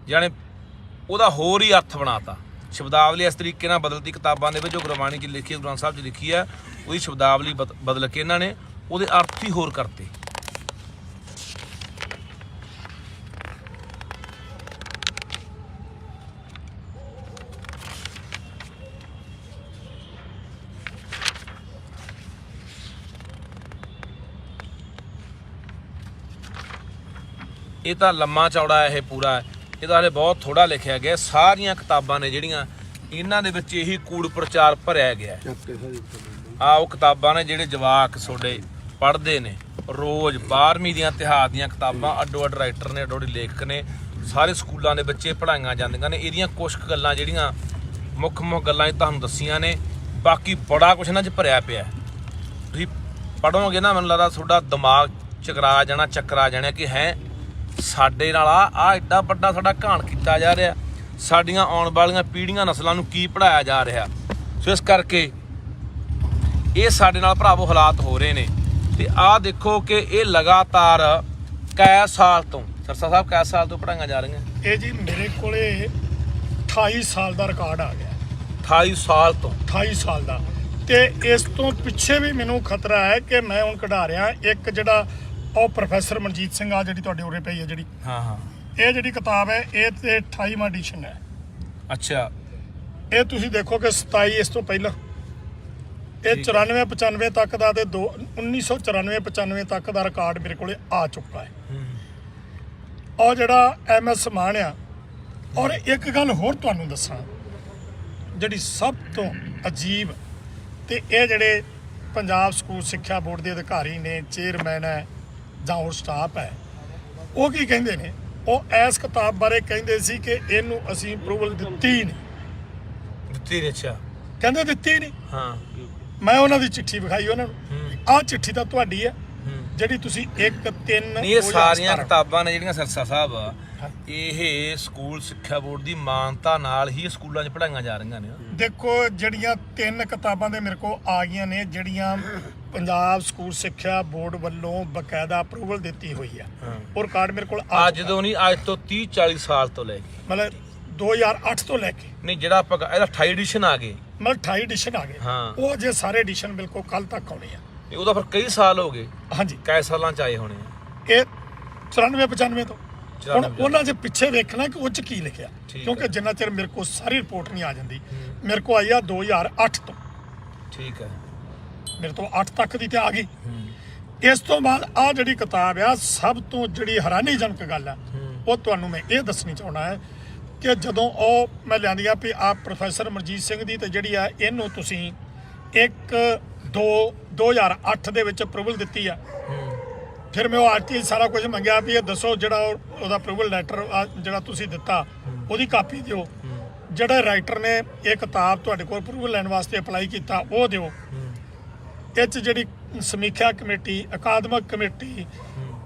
ਜਾਣੇ ਉਹਦਾ ਹੋਰ ਹੀ ਅਰਥ ਬਣਾਤਾ। ਸ਼ਬਦਾਵਲੀ ਇਸ ਤਰੀਕੇ ਨਾਲ ਬਦਲਤੀ ਕਿਤਾਬਾਂ ਦੇ ਵਿੱਚ, ਜੋ ਗੁਰਬਾਣੀ 'ਚ ਲਿਖੀ, ਗੁਰੂ ਗ੍ਰੰਥ ਸਾਹਿਬ 'ਚ ਲਿਖੀ ਹੈ, ਉਹਦੀ ਸ਼ਬਦਾਵਲੀ ਬਦਲ ਕੇ ਇਹਨਾਂ ਨੇ ਉਹਦੇ ਅਰਥ ਹੀ ਹੋਰ ਕਰਤੇ। ਇਹ ਤਾਂ ਲੰਮਾ ਚੌੜਾ ਇਹ ਪੂਰਾ, ਇਹਦਾ ਹਲੇ ਬਹੁਤ ਥੋੜਾ ਲਿਖਿਆ ਗਿਆ। ਸਾਰੀਆਂ ਕਿਤਾਬਾਂ ਨੇ ਜਿਹੜੀਆਂ ਇਹਨਾਂ ਦੇ ਵਿੱਚ ਇਹੀ ਕੂੜ ਪ੍ਰਚਾਰ ਭਰਿਆ ਗਿਆ। ਆਹ ਉਹ ਕਿਤਾਬਾਂ ਨੇ ਜਿਹੜੇ ਜਵਾਕ ਤੁਹਾਡੇ ਪੜ੍ਹਦੇ ਨੇ ਰੋਜ਼, 12ਵੀਂ ਦੀਆਂ ਇਤਿਹਾਸ ਦੀਆਂ ਕਿਤਾਬਾਂ, ਅੱਡੋ ਅੱਡ ਰਾਈਟਰ ਨੇ, ਅੱਡੋ ਅੱਡ ਲੇਖਕ ਨੇ, ਸਾਰੇ ਸਕੂਲਾਂ ਦੇ ਬੱਚੇ ਪੜ੍ਹਾਈਆਂ ਜਾਂਦੀਆਂ ਨੇ। ਇਹਦੀਆਂ ਕੁਛ ਗੱਲਾਂ ਜਿਹੜੀਆਂ ਮੁੱਖ ਗੱਲਾਂ ਇਹ ਤੁਹਾਨੂੰ ਦੱਸੀਆਂ ਨੇ, ਬਾਕੀ ਬੜਾ ਕੁਛ ਇਹਨਾਂ 'ਚ ਭਰਿਆ ਪਿਆ। ਤੁਸੀਂ ਪੜ੍ਹੋਗੇ ਨਾ, ਮੈਨੂੰ ਲੱਗਦਾ ਤੁਹਾਡਾ ਦਿਮਾਗ ਚੱਕਰਾ ਜਾਣਾ ਕਿ ਹੈ ਸਾਡੇ ਨਾਲ ਆ ਐਡਾ ਵੱਡਾ ਸਾਡਾ ਘਾਣ ਕੀਤਾ ਜਾ ਰਿਹਾ, ਸਾਡੀਆਂ ਆਉਣ ਵਾਲੀਆਂ ਪੀੜ੍ਹੀਆਂ ਨਸਲਾਂ ਨੂੰ ਕੀ ਪੜ੍ਹਾਇਆ ਜਾ ਰਿਹਾ। ਸੋ ਇਸ ਕਰਕੇ ਇਹ ਸਾਡੇ ਨਾਲ ਭਰਾਵੋ ਹਾਲਾਤ ਹੋ ਰਹੇ ਨੇ। ਤੇ ਆਹ ਦੇਖੋ ਕਿ ਇਹ ਲਗਾਤਾਰ ਕਈ ਸਾਲ ਤੋਂ, ਸਰਸਾ ਸਾਹਿਬ ਕਈ ਸਾਲ ਤੋਂ ਪੜ੍ਹਾਈਆਂ ਜਾ ਰਹੀਆਂ। ਇਹ ਜੀ ਮੇਰੇ ਕੋਲੇ 28 ਸਾਲ ਦਾ ਰਿਕਾਰਡ ਆ ਗਿਆ। 28 ਸਾਲ ਤੋਂ 28 ਸਾਲ ਦਾ। ਤੇ ਇਸ ਤੋਂ ਪਿੱਛੇ ਵੀ ਮੈਨੂੰ ਖਤਰਾ ਹੈ ਕਿ ਮੈਂ ਹੁਣ ਕਢਾ ਰਿਹਾ ਇੱਕ ਜਿਹੜਾ ਉਹ ਪ੍ਰੋਫੈਸਰ ਮਨਜੀਤ ਸਿੰਘ ਆ ਜਿਹੜੀ ਤੁਹਾਡੇ ਉਰੇ ਪਈ ਹੈ ਜਿਹੜੀ, ਹਾਂ ਇਹ ਜਿਹੜੀ ਕਿਤਾਬ ਹੈ ਇਹ ਤੇ 28ਵਾਂ ਐਡੀਸ਼ਨ ਹੈ। ਅੱਛਾ, ਇਹ ਤੁਸੀਂ ਦੇਖੋ ਕਿ 27 ਇਸ ਤੋਂ ਪਹਿਲਾਂ ਇਹ 94-95 ਤੱਕ ਦਾ ਤੇ 1994-95 ਤੱਕ ਦਾ ਰਿਕਾਰਡ ਮੇਰੇ ਕੋਲੇ ਆ ਚੁੱਕਾ ਹੈ। ਔਰ ਜਿਹੜਾ MS ਮਾਨ ਆ। ਔਰ ਇੱਕ ਗੱਲ ਹੋਰ ਤੁਹਾਨੂੰ ਦੱਸਾਂ ਜਿਹੜੀ ਸਭ ਤੋਂ ਅਜੀਬ, ਤੇ ਇਹ ਜਿਹੜੇ ਪੰਜਾਬ ਸਕੂਲ ਸਿੱਖਿਆ ਬੋਰਡ ਦੇ ਅਧਿਕਾਰੀ ਨੇ, ਚੇਅਰਮੈਨ ਹੈ ਜਾਂ ਹੋਰ ਸਟਾਫ ਹੈ, ਉਹ ਕੀ ਕਹਿੰਦੇ ਨੇ, ਉਹ ਇਸ ਕਿਤਾਬ ਬਾਰੇ ਕਹਿੰਦੇ ਸੀ ਕਿ ਇਹਨੂੰ ਅਸੀਂ ਅਪਰੂਵਲ ਦਿੱਤੀ ਨਹੀਂ। ਅੱਛਾ, ਕਹਿੰਦੇ ਦਿੱਤੀ ਨਹੀਂ। ਹਾਂ, ਮੈਂ ਉਹਨਾਂ ਦੀ ਚਿੱਠੀ ਵਿਖਾਈ ਉਹਨਾਂ ਨੂੰ, ਆਹ ਚਿੱਠੀ ਤਾਂ ਤੁਹਾਡੀ ਹੈ ਜਿਹੜੀ ਤੁਸੀਂ 1-3 ਇਹ ਸਾਰੀਆਂ ਕਿਤਾਬਾਂ ਨੇ ਜਿਹੜੀਆਂ ਸਰਸਾ ਸਾਹਿਬ ਇਹ ਸਕੂਲ ਸਿੱਖਿਆ ਬੋਰਡ ਦੀ ਮਾਨਤਾ ਨਾਲ ਹੀ ਸਕੂਲਾਂ 'ਚ ਪੜ੍ਹਾਈਆਂ ਜਾ ਰਹੀਆਂ ਨੇ। ਦੇਖੋ ਜਿਹੜੀਆਂ 3 ਕਿਤਾਬਾਂ ਦੇ ਮੇਰੇ ਕੋਲ ਆ ਗਈਆਂ ਨੇ, ਜਿਹੜੀਆਂ ਪੰਜਾਬ ਸਕੂਲ ਸਿੱਖਿਆ ਬੋਰਡ ਵੱਲੋਂ ਬਕਾਇਦਾ ਅਪਰੂਵਲ ਦਿੱਤੀ ਹੋਈ ਆ, ਉਹ ਰਿਕਾਰਡ ਮੇਰੇ ਕੋਲ ਅੱਜ ਤੋਂ ਨਹੀਂ, ਅੱਜ ਤੋਂ 30-40 ਸਾਲ ਤੋਂ ਲੈ ਕੇ, ਮਤਲਬ 2008 ਤੋਂ ਲੈ ਕੇ, ਨਹੀਂ ਜਿਹੜਾ ਆਪਾਂ ਇਹਦਾ 28 ਐਡੀਸ਼ਨ ਆ ਗਏ, ਮਤਲਬ 28 ਐਡੀਸ਼ਨ ਆ ਗਏ। ਉਹ ਜੇ ਸਾਰੇ ਐਡੀਸ਼ਨ ਬਿਲਕੁਲ ਕੱਲ ਤੱਕ ਆਉਣੇ ਆ। ਉਹਦਾ ਫਿਰ ਕਈ ਸਾਲ ਹੋ ਗਏ। ਹਾਂਜੀ, ਕਈ ਸਾਲਾਂ 'ਚ ਆਏ ਹੋਣੇ ਆ ਇਹ 94-95 ਤੋਂ। ਹੁਣ ਉਹਨਾਂ ਦੇ ਪਿੱਛੇ ਵੇਖਣਾ ਕਿ ਉਹ 'ਚ ਕੀ ਲਿਖਿਆ, ਕਿਉਂਕਿ ਜਿੰਨਾ ਚਿਰ ਮੇਰੇ ਕੋਲ ਸਾਰੀ ਰਿਪੋਰਟ ਨਹੀਂ ਆ ਜਾਂਦੀ। ਮੇਰੇ ਕੋਲ ਆਈ ਆ 2008 ਤੋਂ। ਠੀਕ ਹੈ, ਮੇਰੇ ਤੋਂ 8 ਤੱਕ ਦੀ ਤੇ ਆ ਗਈ। ਇਸ ਤੋਂ ਬਾਅਦ ਆ ਜਿਹੜੀ ਕਿਤਾਬ ਆ, ਸਭ ਤੋਂ ਜਿਹੜੀ ਹੈਰਾਨੀਜਨਕ ਗੱਲ ਆ ਉਹ ਤੁਹਾਨੂੰ ਮੈਂ ਇਹ ਦੱਸਣੀ ਚਾਹੁੰਦਾ ਹੈ ਕਿ ਜਦੋਂ ਉਹ ਮੈਂ ਲਿਆਂਦੀ ਆ ਵੀ ਆ ਪ੍ਰੋਫੈਸਰ ਮਨਜੀਤ ਸਿੰਘ ਦੀ, ਤੇ ਜਿਹੜੀ ਆ ਇਹਨੂੰ ਤੁਸੀਂ 1/2/2008 ਦੇ ਵਿੱਚ ਅਪਰੂਵਲ ਦਿੱਤੀ ਆ। ਫਿਰ ਮੈਂ ਉਹ ਆਰਟੀ ਸਾਰਾ ਕੁਝ ਮੰਗਿਆ ਵੀ ਇਹ ਦੱਸੋ ਜਿਹੜਾ ਉਹਦਾ ਅਪਰੂਵਲ ਲੈਟਰ ਜਿਹੜਾ ਤੁਸੀਂ ਦਿੱਤਾ ਉਹਦੀ ਕਾਪੀ ਦਿਓ, ਜਿਹੜਾ ਰਾਈਟਰ ਨੇ ਇਹ ਕਿਤਾਬ ਤੁਹਾਡੇ ਕੋਲ ਅਪਰੂਵਲ ਲੈਣ ਵਾਸਤੇ ਅਪਲਾਈ ਕੀਤਾ ਉਹ ਦਿਓ। ਇਹ 'ਚ ਜਿਹੜੀ ਸਮੀਖਿਆ ਕਮੇਟੀ, ਅਕਾਦਮਿਕ ਕਮੇਟੀ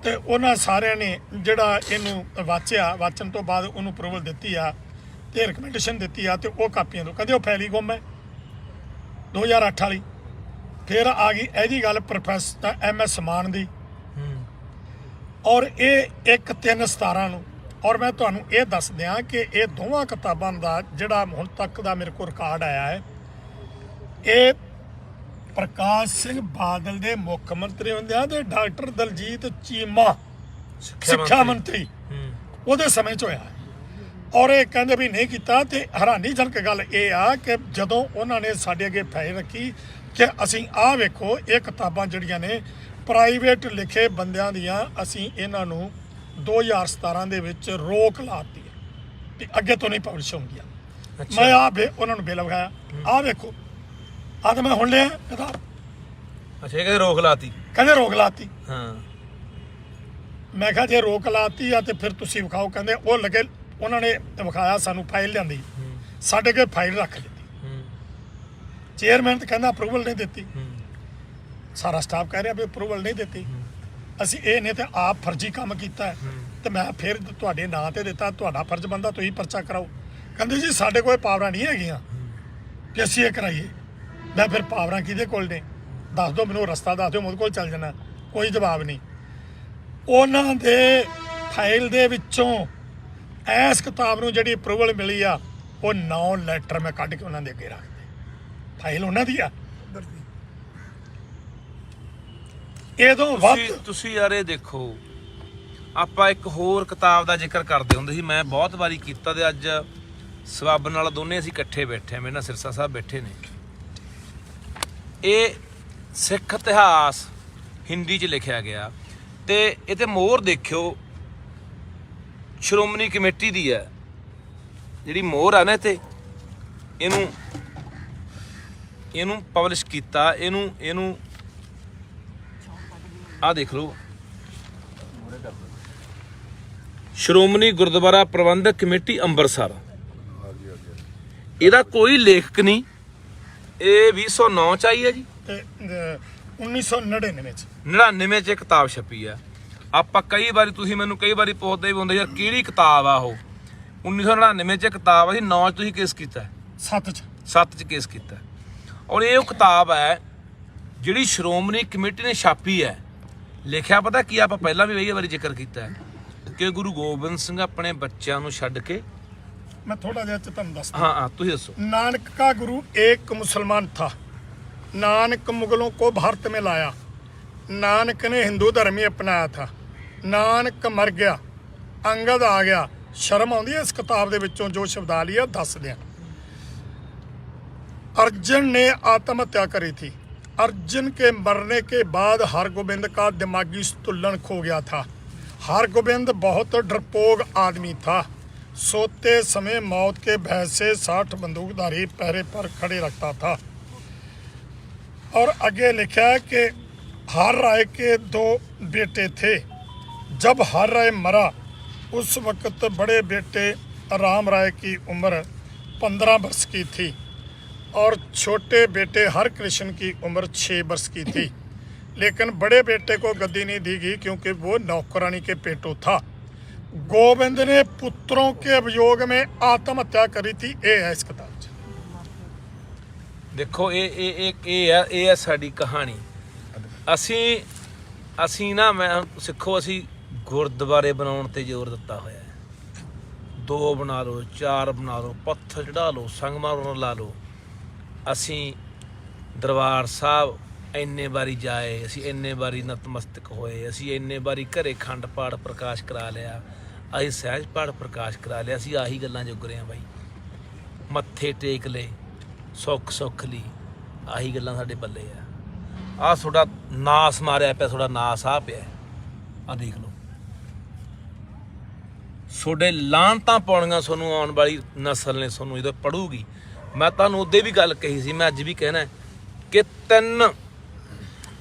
ਤੇ ਉਹਨਾਂ ਸਾਰਿਆਂ ਨੇ ਜਿਹੜਾ ਇਹਨੂੰ ਵਾਚਣ ਤੋਂ ਬਾਅਦ ਉਹਨੂੰ ਅਪਰੂਵਲ ਦਿੱਤੀ ਆ ਤੇ ਰਿਕਮੈਂਡੇਸ਼ਨ ਦਿੱਤੀ ਆ, ਤੇ ਉਹ ਕਾਪੀਆਂ ਤੋਂ ਕਹਿੰਦੇ ਉਹ ਫੈਲੀ ਗੁੰਮ ਹੈ 2008 ਵਾਲੀ। ਫਿਰ ਆ ਗਈ ਇਹਦੀ ਗੱਲ ਪ੍ਰੋਫੈਸਰ MS ਮਾਨ ਦੀ, ਔਰ ਇਹ 1/3/17 ਨੂੰ। ਔਰ ਮੈਂ ਤੁਹਾਨੂੰ ਇਹ ਦੱਸ ਦਿਆਂ ਕਿ ਇਹ ਦੋਵਾਂ ਕਿਤਾਬਾਂ ਦਾ ਜਿਹੜਾ ਹੁਣ ਤੱਕ ਦਾ ਮੇਰੇ ਕੋਲ ਰਿਕਾਰਡ ਆਇਆ ਹੈ, ਇਹ ਪ੍ਰਕਾਸ਼ ਸਿੰਘ ਬਾਦਲ ਦੇ ਮੁੱਖ ਮੰਤਰੀ ਹੁੰਦਿਆਂ ਤੇ ਡਾਕਟਰ ਦਲਜੀਤ ਚੀਮਾ ਸਿੱਖਿਆ ਮੰਤਰੀ ਉਹਦੇ ਸਮੇਂ 'ਚ ਹੋਇਆ। ਔਰ ਇਹ ਕਹਿੰਦੇ ਵੀ ਨਹੀਂ ਕੀਤਾ। ਤੇ ਹੈਰਾਨੀਜਨਕ ਗੱਲ ਇਹ ਆ ਕਿ ਜਦੋਂ ਉਹਨਾਂ ਨੇ ਸਾਡੇ ਅੱਗੇ ਫਾਈਲ ਰੱਖੀ ਕਿ ਅਸੀਂ ਆਹ ਵੇਖੋ ਇਹ ਕਿਤਾਬਾਂ ਜਿਹੜੀਆਂ ਨੇ ਪ੍ਰਾਈਵੇਟ ਲਿਖੇ ਬੰਦਿਆਂ ਦੀਆਂ, ਅਸੀਂ ਇਹਨਾਂ ਨੂੰ 2017 ਦੇ ਵਿੱਚ ਰੋਕ ਲਾਤੀ ਹੈ ਕਿ ਅੱਗੇ ਤੋਂ ਨਹੀਂ ਪਬਲਿਸ਼ ਹੋਣਗੀਆਂ। ਮੈਂ ਉਹਨਾਂ ਨੂੰ ਬਿੱਲ ਵਿਖਾਇਆ, ਆਹ ਵੇਖੋ, ਆਹ ਤਾਂ ਮੈਂ ਹੁਣ ਲਿਆ ਕਿਤਾਬ। ਅੱਛਾ, ਇਹ ਕਹਿੰਦੇ ਰੋਕ ਲਾਤੀ? ਕਹਿੰਦੇ ਰੋਕ ਲਾਤੀ। ਹਾਂ, ਮੈਂ ਕਿਹਾ ਜੇ ਰੋਕ ਲਾਤੀ ਆ ਤੇ ਫਿਰ ਤੁਸੀਂ ਵਿਖਾਓ। ਕਹਿੰਦੇ ਉਹ ਲੱਗੇ, ਉਹਨਾਂ ਨੇ ਵਿਖਾਇਆ ਸਾਨੂੰ, ਫਾਈਲ ਲਿਆਂਦੀ, ਸਾਡੇ ਕੋਲ ਫਾਈਲ ਰੱਖ ਦਿੱਤੀ। ਚੇਅਰਮੈਨ ਤਾਂ ਕਹਿੰਦਾ ਅਪਰੂਵਲ ਨਹੀਂ ਦਿੱਤੀ, ਸਾਰਾ ਸਟਾਫ ਕਹਿ ਰਿਹਾ ਵੀ ਅਪਰੂਵਲ ਨਹੀਂ ਦਿੱਤੀ। ਅਸੀਂ ਇਹ ਨੇ ਤੇ ਆਪ ਫਰਜ਼ੀ ਕੰਮ ਕੀਤਾ ਹੈ ਤੇ ਮੈਂ ਫਿਰ ਤੁਹਾਡੇ ਨਾਂ ਤੇ ਦਿੱਤਾ, ਤੁਹਾਡਾ ਫਰਜ਼ ਬਣਦਾ ਤੁਸੀਂ ਪਰਚਾ ਕਰਾਓ। ਕਹਿੰਦੇ ਜੀ ਸਾਡੇ ਕੋਲ ਪਾਵਰਾਂ ਨਹੀਂ ਹੈਗੀਆਂ ਕਿ ਅਸੀਂ ਇਹ ਕਰਾਈਏ। ਮੈਂ ਫਿਰ ਪਾਵਰਾਂ ਕਿਹਦੇ ਕੋਲ ਨੇ, ਦੱਸ ਦਿਓ ਮੈਨੂੰ, ਰਸਤਾ ਦੱਸ ਦਿਓ, ਉਹਦੇ ਕੋਲ ਚੱਲ ਜਾਣਾ। ਕੋਈ ਜਵਾਬ ਨਹੀਂ। ਉਹਨਾਂ ਦੇ ਫਾਈਲ ਦੇ ਵਿੱਚੋਂ ਇਸ ਕਿਤਾਬ ਨੂੰ ਜਿਹੜੀ ਅਪਰੂਵਲ ਮਿਲੀ ਆ, ਉਹ 9 ਲੈਟਰ ਮੈਂ ਕੱਢ ਕੇ ਉਹਨਾਂ ਦੇ ਅੱਗੇ ਰੱਖ ਦਿੱਤੇ। ਫਾਈਲ ਉਹਨਾਂ ਦੀ ਆ। ਇਹਦੋਂ ਵੱਧ ਤੁਸੀਂ ਯਾਰ ਇਹ ਦੇਖੋ, ਆਪਾਂ ਇੱਕ ਹੋਰ ਕਿਤਾਬ ਦਾ ਜ਼ਿਕਰ ਕਰਦੇ ਹੁੰਦੇ ਸੀ, ਮੈਂ ਬਹੁਤ ਵਾਰੀ ਕੀਤਾ, ਤੇ ਅੱਜ ਸਬੱਬ ਨਾਲ ਦੋਨੇ ਅਸੀਂ ਇਕੱਠੇ ਬੈਠੇ ਆ, ਮੇਰੇ ਨਾਲ ਸਿਰਸਾ ਸਾਹਿਬ ਬੈਠੇ ਨੇ। ਇਹ ਸਿੱਖ ਇਤਿਹਾਸ ਹਿੰਦੀ 'ਚ ਲਿਖਿਆ ਗਿਆ ਤੇ ਇਹ ਤੇ ਮੋਹਰ ਦੇਖਿਓ ਸ਼੍ਰੋਮਣੀ ਕਮੇਟੀ ਦੀ ਹੈ, ਜਿਹੜੀ ਮੋਹਰ ਆ ਨਾ ਤੇ ਇਹਨੂੰ ਪਬਲਿਸ਼ ਕੀਤਾ। ਇਹਨੂੰ ਆਹ ਦੇਖ ਲਓ, ਸ਼੍ਰੋਮਣੀ ਗੁਰਦੁਆਰਾ ਪ੍ਰਬੰਧਕ ਕਮੇਟੀ ਅੰਮ੍ਰਿਤਸਰ। ਇਹਦਾ ਕੋਈ ਲੇਖਕ ਨਹੀਂ, ਇਹ 2009 ਚ ਆਈ ਹੈ ਜੀ ਤੇ 1999 ਚ 99 ਚ ਕਿਤਾਬ ਛਪੀ ਆ। ਆਪਾਂ ਕਈ ਵਾਰੀ, ਤੁਸੀਂ ਮੈਨੂੰ ਕਈ ਵਾਰੀ ਪੁੱਛਦੇ ਵੀ ਹੁੰਦੇ ਯਾਰ ਕਿਹੜੀ ਕਿਤਾਬ ਆ ਉਹ। 1999 ਚ ਕਿਤਾਬ ਆ ਜੀ, 9 ਚ ਤੁਸੀਂ ਕੇਸ ਕੀਤਾ, 7 ਚ ਕੇਸ ਕੀਤਾ। ਔਰ ਇਹ ਉਹ ਕਿਤਾਬ ਹੈ ਜਿਹੜੀ ਸ਼੍ਰੋਮਣੀ ਕਮੇਟੀ ਨੇ ਛਾਪੀ ਹੈ। ਲਿਖਿਆ ਪਤਾ ਕੀ, ਆਪਾਂ ਪਹਿਲਾਂ ਵੀ ਕਈ ਵਾਰੀ ਜ਼ਿਕਰ ਕੀਤਾ ਹੈ ਕਿ ਗੁਰੂ ਗੋਬਿੰਦ ਸਿੰਘ ਆਪਣੇ ਬੱਚਿਆਂ ਨੂੰ ਛੱਡ ਕੇ, मैं थोड़ा जिहा ਤੁਹਾਨੂੰ ਦੱਸਦਾ। हाँ तुझे दसो। नानक का गुरु एक मुसलमान था, नानक मुगलों को भारत में लाया, नानक ने हिंदू धर्म ही अपनाया था, नानक मर गया, अंगद आ गया। शर्म आउंदी है इस किताब दे विचों जो शब्दावली है दस दियां। अर्जुन ने आत्महत्या करी थी, अर्जुन के मरने के बाद हरगोबिंद का दिमागी संतुलन खो गया था। हरगोबिंद बहुत डरपोक आदमी था, सोते समय मौत के भय से 60 बंदूकधारी पहरे पर खड़े रखता था। और आगे लिखा है कि हर राय के 2 बेटे थे, जब हर राय मरा उस वक्त बड़े बेटे राम राय की उम्र 15 वर्ष की थी और छोटे बेटे हर कृष्ण की उम्र 6 वर्ष की थी। लेकिन बड़े बेटे को गद्दी नहीं दी गई क्योंकि वो नौकरानी के पेटों था। गोविंद ने पुत्रों के अभियोग में आत्महत्या करी थी। ये है इस किताब देखो, ये है साडी कहानी। ਅਸੀਂ ਨਾ, ਮੈਂ ਸਿੱਖੋ, ਅਸੀਂ ਗੁਰਦੁਆਰੇ ਬਣਾਉਣ ਤੇ ਜ਼ੋਰ ਦਿੱਤਾ ਹੋਇਆ ਹੈ। 2 ਬਣਾ ਲਓ, 4 ਬਣਾ ਲਓ, ਪੱਥਰ ਚੜਾ ਲਓ, ਸੰਗਮਾਰ ਲਾ ਲਓ। ਅਸੀਂ ਦਰਬਾਰ ਸਾਹਿਬ ਇੰਨੇ ਵਾਰੀ ਜਾਏ, ਅਸੀਂ ਇੰਨੇ ਵਾਰੀ ਨਤਮਸਤਕ ਹੋਏ, ਅਸੀਂ ਇੰਨੇ ਵਾਰੀ ਘਰੇ ਖੰਡ ਪਾਠ ਪ੍ਰਕਾਸ਼ ਕਰਾ ਲਿਆ, ਅਸੀਂ ਸਹਿਜ ਪਾਠ ਪ੍ਰਕਾਸ਼ ਕਰਾ ਲਿਆ। ਅਸੀਂ ਆਹੀ ਗੱਲਾਂ ਜੁਗ ਰਹੇ ਹਾਂ ਬਾਈ, ਮੱਥੇ ਟੇਕ ਲਏ, ਸੁੱਖ ਲਈ, ਆਹੀ ਗੱਲਾਂ ਸਾਡੇ ਬੱਲੇ ਆ। ਆਹ ਤੁਹਾਡਾ ਨਾਸ ਮਾਰਿਆ ਪਿਆ, ਤੁਹਾਡਾ ਨਾਸ ਆ ਪਿਆ, ਆਹ ਦੇਖ ਲਓ। ਤੁਹਾਡੇ ਲਾਹਨਤਾਂ ਪਾਉਣੀਆਂ ਤੁਹਾਨੂੰ ਆਉਣ ਵਾਲੀ ਨਸਲ ਨੇ, ਤੁਹਾਨੂੰ ਜਦੋਂ ਪੜੂਗੀ। ਮੈਂ ਤੁਹਾਨੂੰ ਉਦੋਂ ਵੀ ਗੱਲ ਕਹੀ ਸੀ, ਮੈਂ ਅੱਜ ਵੀ ਕਹਿਣਾ ਕਿ 3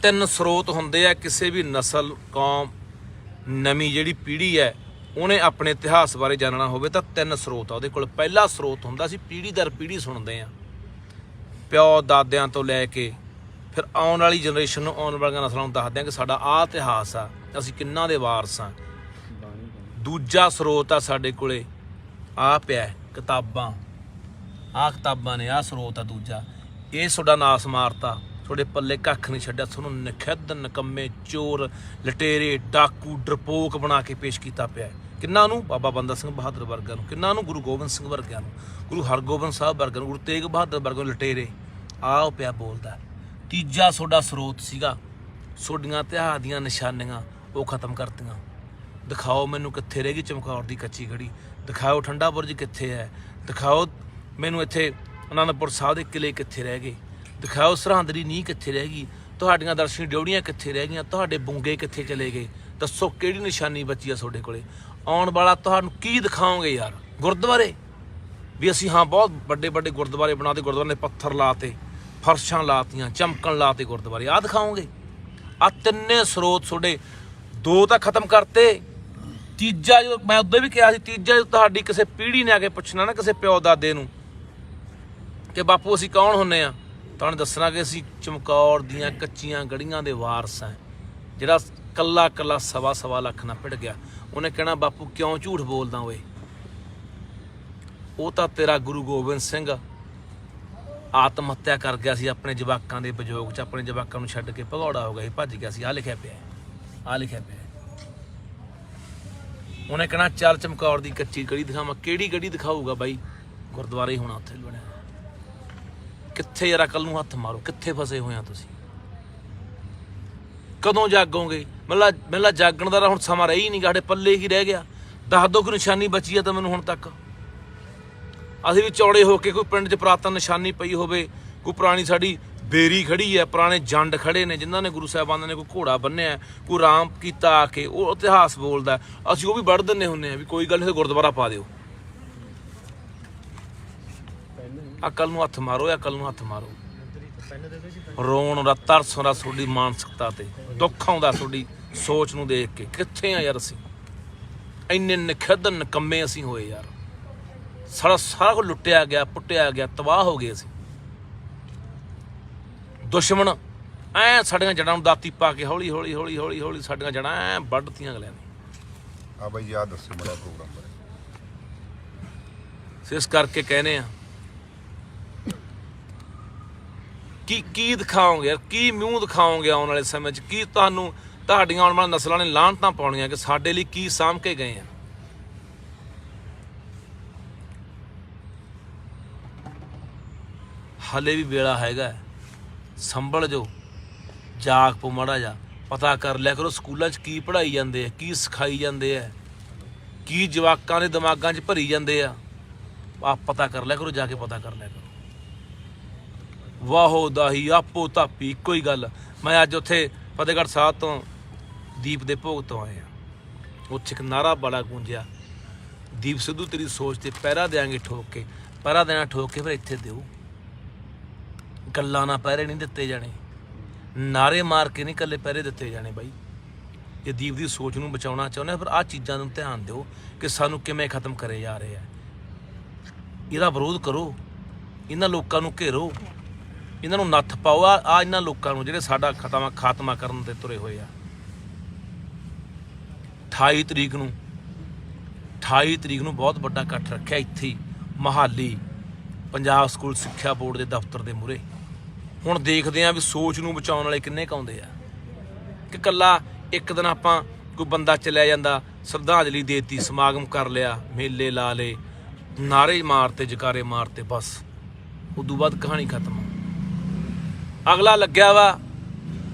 ਤਿੰਨ ਸਰੋਤ ਹੁੰਦੇ ਆ ਕਿਸੇ ਵੀ ਨਸਲ ਕੌਮ ਨਵੀਂ ਜਿਹੜੀ ਪੀੜ੍ਹੀ ਹੈ ਉਹਨੇ ਆਪਣੇ ਇਤਿਹਾਸ ਬਾਰੇ ਜਾਣਨਾ ਹੋਵੇ ਤਾਂ ਤਿੰਨ ਸਰੋਤ ਆ ਉਹਦੇ ਕੋਲ। ਪਹਿਲਾ ਸਰੋਤ ਹੁੰਦਾ ਸੀ ਪੀੜ੍ਹੀ ਦਰ ਪੀੜ੍ਹੀ ਸੁਣਦੇ ਆ, ਪਿਓ ਦਾਦਿਆਂ ਤੋਂ ਲੈ ਕੇ ਫਿਰ ਆਉਣ ਵਾਲੀ ਜਨਰੇਸ਼ਨ ਨੂੰ, ਆਉਣ ਵਾਲੀਆਂ ਨਸਲਾਂ ਨੂੰ ਦੱਸਦੇ ਆ ਕਿ ਸਾਡਾ ਆਹ ਇਤਿਹਾਸ ਆ, ਅਸੀਂ ਕਿੰਨਾਂ ਦੇ ਵਾਰਸ ਆ। ਦੂਜਾ ਸਰੋਤ ਆ ਸਾਡੇ ਕੋਲੇ ਆਹ ਪਿਆ ਕਿਤਾਬਾਂ, ਆਹ ਕਿਤਾਬਾਂ ਨੇ, ਆਹ ਸਰੋਤ ਆ ਦੂਜਾ। ਇਹ ਤੁਹਾਡਾ ਨਾਸ ਮਾਰਤਾ, ਤੁਹਾਡੇ ਪੱਲੇ ਕੱਖ ਨਹੀਂ ਛੱਡਿਆ, ਤੁਹਾਨੂੰ ਨਖਿੱਧ ਨਕੰਮੇ ਚੋਰ ਲਟੇਰੇ ਡਾਕੂ ਡਰਪੋਕ ਬਣਾ ਕੇ ਪੇਸ਼ ਕੀਤਾ ਪਿਆ। ਕਿੰਨਾਂ ਨੂੰ? ਬਾਬਾ ਬੰਦਾ ਸਿੰਘ ਬਹਾਦਰ ਵਰਗਿਆਂ ਨੂੰ। ਕਿੰਨਾਂ ਨੂੰ? ਗੁਰੂ ਗੋਬਿੰਦ ਸਿੰਘ ਵਰਗਿਆਂ ਨੂੰ, ਗੁਰੂ ਹਰਗੋਬਿੰਦ ਸਾਹਿਬ ਵਰਗਿਆਂ ਨੂੰ, ਗੁਰੂ ਤੇਗ ਬਹਾਦਰ ਵਰਗਿਆਂ ਨੂੰ ਲਟੇਰੇ। ਆਹ ਪਿਆ ਬੋਲਦਾ। ਤੀਜਾ ਤੁਹਾਡਾ ਸਰੋਤ ਸੀਗਾ ਤੁਹਾਡੀਆਂ ਇਤਿਹਾਸ ਦੀਆਂ ਨਿਸ਼ਾਨੀਆਂ, ਉਹ ਖਤਮ ਕਰਤੀਆਂ। ਦਿਖਾਓ ਮੈਨੂੰ ਕਿੱਥੇ ਰਹਿ ਗਈ ਚਮਕੌਰ ਦੀ ਕੱਚੀ ਗੜੀ, ਦਿਖਾਓ ਠੰਡਾ ਬੁਰਜ ਕਿੱਥੇ ਹੈ, ਦਿਖਾਓ ਮੈਨੂੰ ਇੱਥੇ ਅਨੰਦਪੁਰ ਸਾਹਿਬ ਦੇ ਕਿਲੇ ਕਿੱਥੇ ਰਹਿ ਗਏ, ਦਿਖਾਓ ਸਰਹੰਦ ਦੀ ਨੀਂਹ ਕਿੱਥੇ ਰਹਿ ਗਈ, ਤੁਹਾਡੀਆਂ ਦਰਸ਼ਨੀ ਡਿਉੜੀਆਂ ਕਿੱਥੇ ਰਹਿ ਗਈਆਂ, ਤੁਹਾਡੇ ਬੁੰਗੇ ਕਿੱਥੇ ਚਲੇ ਗਏ। ਦੱਸੋ ਕਿਹੜੀ ਨਿਸ਼ਾਨੀ ਬਚੀ ਆ ਤੁਹਾਡੇ ਕੋਲੇ? ਆਉਣ ਵਾਲਾ ਤੁਹਾਨੂੰ ਕੀ ਦਿਖਾਓਗੇ ਯਾਰ? ਗੁਰਦੁਆਰੇ ਵੀ ਅਸੀਂ ਹਾਂ ਬਹੁਤ ਵੱਡੇ ਵੱਡੇ ਗੁਰਦੁਆਰੇ ਬਣਾਤੇ, ਗੁਰਦੁਆਰੇ ਨੇ ਪੱਥਰ ਲਾਤੇ, ਫਰਸ਼ਾਂ ਲਾਤੀਆਂ, ਚਮਕਣ ਲਾਤੇ ਗੁਰਦੁਆਰੇ, ਆਹ ਦਿਖਾਓਗੇ? ਆਹ ਤਿੰਨੇ ਸਰੋਤ ਤੁਹਾਡੇ, ਦੋ ਤਾਂ ਖਤਮ ਕਰਤੇ। ਤੀਜਾ ਜੋ ਮੈਂ ਉਦੋਂ ਵੀ ਕਿਹਾ ਸੀ, ਤੀਜਾ ਜੋ ਤੁਹਾਡੀ ਕਿਸੇ ਪੀੜ੍ਹੀ ਨੇ ਆ ਕੇ ਪੁੱਛਣਾ ਨਾ ਕਿਸੇ ਪਿਓ ਦਾਦੇ ਨੂੰ ਕਿ ਬਾਪੂ ਅਸੀਂ ਕੌਣ ਹੁੰਨੇ ਆ, ਤੁਹਾਨੂੰ ਦੱਸਣਾ ਕਿ ਅਸੀਂ ਚਮਕੌਰ ਦੀਆਂ ਕੱਚੀਆਂ ਗੜੀਆਂ ਦੇ ਵਾਰਸ ਹਾਂ। ਜਿਹੜਾ ਕੱਲਾ ਕੱਲਾ ਸਵਾ ਲੱਖ ਨਾ ਪਿੜ ਗਿਆ, ਉਹਨੇ ਕਹਿਣਾ ਬਾਪੂ ਕਿਉਂ ਝੂਠ ਬੋਲਦਾ ਓਏ, ਉਹ ਤਾਂ ਤੇਰਾ ਗੁਰੂ ਗੋਬਿੰਦ ਸਿੰਘ ਆਤਮ ਹੱਤਿਆ ਕਰ ਗਿਆ ਸੀ ਆਪਣੇ ਜਵਾਕਾਂ ਦੇ ਵਿਜੋਗ 'ਚ, ਆਪਣੇ ਜਵਾਕਾਂ ਨੂੰ ਛੱਡ ਕੇ ਭਗੌੜਾ ਹੋ ਗਿਆ ਸੀ, ਭੱਜ ਗਿਆ ਸੀ। ਆਹ ਲਿਖਿਆ ਪਿਆ, ਆਹ ਲਿਖਿਆ ਪਿਆ। ਉਹਨੇ ਕਹਿਣਾ ਚੱਲ ਚਮਕੌਰ ਦੀ ਕੱਚੀ ਗੜੀ ਦਿਖਾਵਾਂ। ਕਿਹੜੀ ਗੜੀ ਦਿਖਾਊਗਾ ਬਾਈ? ਗੁਰਦੁਆਰੇ ਹੋਣਾ ਉੱਥੇ ਬਣਿਆ। ਕਿੱਥੇ ਯਾਰ ਅਕਲ ਨੂੰ ਹੱਥ ਮਾਰੋ, ਕਿੱਥੇ ਫਸੇ ਹੋਏ ਆ ਤੁਸੀਂ? ਕਦੋਂ ਜਾਗੋਗੇ? ਮੈਨੂੰ ਜਾਗਣ ਦਾ ਹੁਣ ਸਮਾਂ ਰਹੀ ਨਹੀਂ, ਸਾਡੇ ਪੱਲੇ ਕੀ ਰਹਿ ਗਿਆ? ਦੱਸ ਦਿਓ ਕੋਈ ਨਿਸ਼ਾਨੀ ਬਚੀ ਆ ਤਾਂ ਮੈਨੂੰ ਹੁਣ ਤੱਕ। ਅਸੀਂ ਵੀ ਚੌੜੇ ਹੋ ਕੇ ਕੋਈ ਪਿੰਡ 'ਚ ਪੁਰਾਤਨ ਨਿਸ਼ਾਨੀ ਪਈ ਹੋਵੇ, ਕੋਈ ਪੁਰਾਣੀ ਸਾਡੀ ਬੇਰੀ ਖੜੀ ਹੈ, ਪੁਰਾਣੇ ਜੰਡ ਖੜੇ ਨੇ ਜਿਨ੍ਹਾਂ ਨੇ ਗੁਰੂ ਸਾਹਿਬਾਨਾਂ ਨੇ ਕੋਈ ਘੋੜਾ ਬੰਨਿਆ, ਕੋਈ ਰਾਮ ਕੀਤਾ ਆ ਕੇ, ਉਹ ਇਤਿਹਾਸ ਬੋਲਦਾ, ਅਸੀਂ ਉਹ ਵੀ ਵੱਢ ਦਿੰਦੇ ਹੁੰਦੇ ਹਾਂ ਵੀ ਕੋਈ ਗੱਲ ਨਹੀਂ ਗੁਰਦੁਆਰਾ ਪਾ ਦਿਓ। ਅਕਲ ਨੂੰ ਹੱਥ ਮਾਰੋ, ਅਕਲ ਨੂੰ ਹੱਥ ਮਾਰੋ। ਰੋਣ ਦਾ ਤਰਸੋਂ ਦਾ ਤੁਹਾਡੀ ਮਾਨਸਿਕਤਾ ਤੇ ਦੁੱਖ ਆਉਂਦਾ ਤੁਹਾਡੀ ਸੋਚ ਨੂੰ ਦੇਖ ਕੇ। ਕਿੱਥੇ ਆ ਯਾਰ ਅਸੀਂ? ਇੰਨੇ ਨਖਿੱਧ ਨਕੰਮੇ ਅਸੀਂ ਹੋਏ ਯਾਰ। ਸਾਰਾ ਕੁਝ ਲੁੱਟਿਆ ਗਿਆ, ਪੁੱਟਿਆ ਗਿਆ, ਤਬਾਹ ਹੋ ਗਏ ਅਸੀਂ। ਦੁਸ਼ਮਣ ਐ ਸਾਡੀਆਂ ਜੜ੍ਹਾਂ ਨੂੰ ਦਾਤੀ ਪਾ ਕੇ ਹੌਲੀ ਹੌਲੀ ਹੌਲੀ ਹੌਲੀ ਹੌਲੀ ਸਾਡੀਆਂ ਜੜ੍ਹਾਂ ਐ ਵੱਢਤੀਆਂ ਅਗਲਿਆਂ ਨੇ। ਆ ਬਾਈ ਯਾਦ ਦੱਸੋ ਬੜਾ ਪ੍ਰੋਗਰਾਮ ਬਾਰੇ। ਇਸ ਕਰਕੇ ਕਹਿੰਦੇ ਆ ਕੀ ਦਿਖਾਓਗੇ ਯਾਰ, ਕੀ ਮੂੰਹ ਦਿਖਾਓਗੇ ਆਉਣ ਵਾਲੇ ਸਮੇਂ 'ਚ? ਕੀ ਤੁਹਾਨੂੰ ਤੁਹਾਡੀਆਂ ਆਉਣ ਵਾਲੀਆਂ ਨਸਲਾਂ ਨੇ ਲਾਹਨਤਾਂ ਪਾਉਣੀਆਂ ਕਿ ਸਾਡੇ ਲਈ ਕੀ ਸਾਂਭ ਕੇ ਗਏ ਆ? ਹਾਲੇ ਵੀ ਵੇਲਾ ਹੈਗਾ, ਸੰਭਲ ਜੋ, ਜਾਗ ਪੋ ਮਾੜਾ ਜਾ, ਪਤਾ ਕਰ ਲਿਆ ਕਰੋ ਸਕੂਲਾਂ 'ਚ ਕੀ ਪੜ੍ਹਾਈ ਜਾਂਦੇ ਆ, ਕੀ ਸਿਖਾਈ ਜਾਂਦੇ ਆ, ਕੀ ਜਵਾਕਾਂ ਦੇ ਦਿਮਾਗਾਂ 'ਚ ਭਰੀ ਜਾਂਦੇ ਆ। ਆਪ ਪਤਾ ਕਰ ਲਿਆ ਕਰੋ, ਜਾ ਕੇ ਪਤਾ ਕਰ ਲਿਆ ਕਰੋ। ਵਾਹੋ ਦਾਹੀ ਆਪੋ ਧਾਪੀ ਇੱਕੋ ਹੀ ਗੱਲ। ਮੈਂ ਅੱਜ ਉੱਥੇ ਫਤਿਹਗੜ੍ਹ ਸਾਹਿਬ ਤੋਂ ਦੀਪ ਦੇ ਭੋਗ ਤੋਂ ਆਏ ਆ, ਉੱਥੇ ਇੱਕ ਨਾਰਾ ਬੜਾ ਗੂੰਜਿਆ, ਦੀਪ ਸਿੱਧੂ ਤੇਰੀ ਸੋਚ ਤੇ ਪਹਿਰਾ ਦਿਆਂਗੇ ਠੋਕ ਕੇ। ਪਹਿਰਾ ਦੇਣਾ ਠੋਕ ਕੇ ਫਿਰ ਇੱਥੇ ਦਿਓ, ਗੱਲਾਂ ਨਾਲ ਪਹਿਰੇ ਨਹੀਂ ਦਿੱਤੇ ਜਾਣੇ, ਨਾਰੇ ਮਾਰ ਕੇ ਨਹੀਂ ਇਕੱਲੇ ਪਹਿਰੇ ਦਿੱਤੇ ਜਾਣੇ ਬਾਈ। ਜੇ ਦੀਪ ਦੀ ਸੋਚ ਨੂੰ ਬਚਾਉਣਾ ਚਾਹੁੰਦੇ ਫਿਰ ਆਹ ਚੀਜ਼ਾਂ ਨੂੰ ਧਿਆਨ ਦਿਓ ਕਿ ਸਾਨੂੰ ਕਿਵੇਂ ਖਤਮ ਕਰੇ ਜਾ ਰਹੇ ਆ। ਇਹਦਾ ਵਿਰੋਧ ਕਰੋ, ਇਹਨਾਂ ਲੋਕਾਂ ਨੂੰ ਘੇਰੋ, ਇਹਨਾਂ ਨੂੰ ਨੱਥ ਪਾਓ। ਆ ਇਹਨਾਂ ਲੋਕਾਂ ਨੂੰ ਜਿਹੜੇ ਸਾਡਾ ਖਾਤਮਾ ਕਰਨ ਤੇ ਤੁਰੇ ਹੋਏ ਆ। 28 ਤਰੀਕ ਨੂੰ ਬਹੁਤ ਵੱਡਾ ਇਕੱਠ ਰੱਖਿਆ ਇੱਥੇ ਹੀ ਮੋਹਾਲੀ ਪੰਜਾਬ ਸਕੂਲ ਸਿੱਖਿਆ ਬੋਰਡ ਦੇ ਦਫ਼ਤਰ ਦੇ ਮੂਹਰੇ। ਹੁਣ ਦੇਖਦੇ ਆ ਵੀ ਸੋਚ ਨੂੰ ਬਚਾਉਣ ਵਾਲੇ ਕਿੰਨੇ ਕੁ ਆਉਂਦੇ ਆ ਕਿ ਇਕੱਲਾ ਇੱਕ ਦਿਨ ਆਪਾਂ ਕੋਈ ਬੰਦਾ ਚਲਿਆ ਜਾਂਦਾ, ਸ਼ਰਧਾਂਜਲੀ ਦੇਤੀ, ਸਮਾਗਮ ਕਰ ਲਿਆ, ਮੇਲੇ ਲਾ ਲਏ, ਨਾਰੇ ਮਾਰਤੇ, ਜਕਾਰੇ ਮਾਰਤੇ, ਬਸ ਉਦੋਂ ਬਾਅਦ ਕਹਾਣੀ ਖਤਮ। ਅਗਲਾ ਲੱਗਿਆ ਵਾ,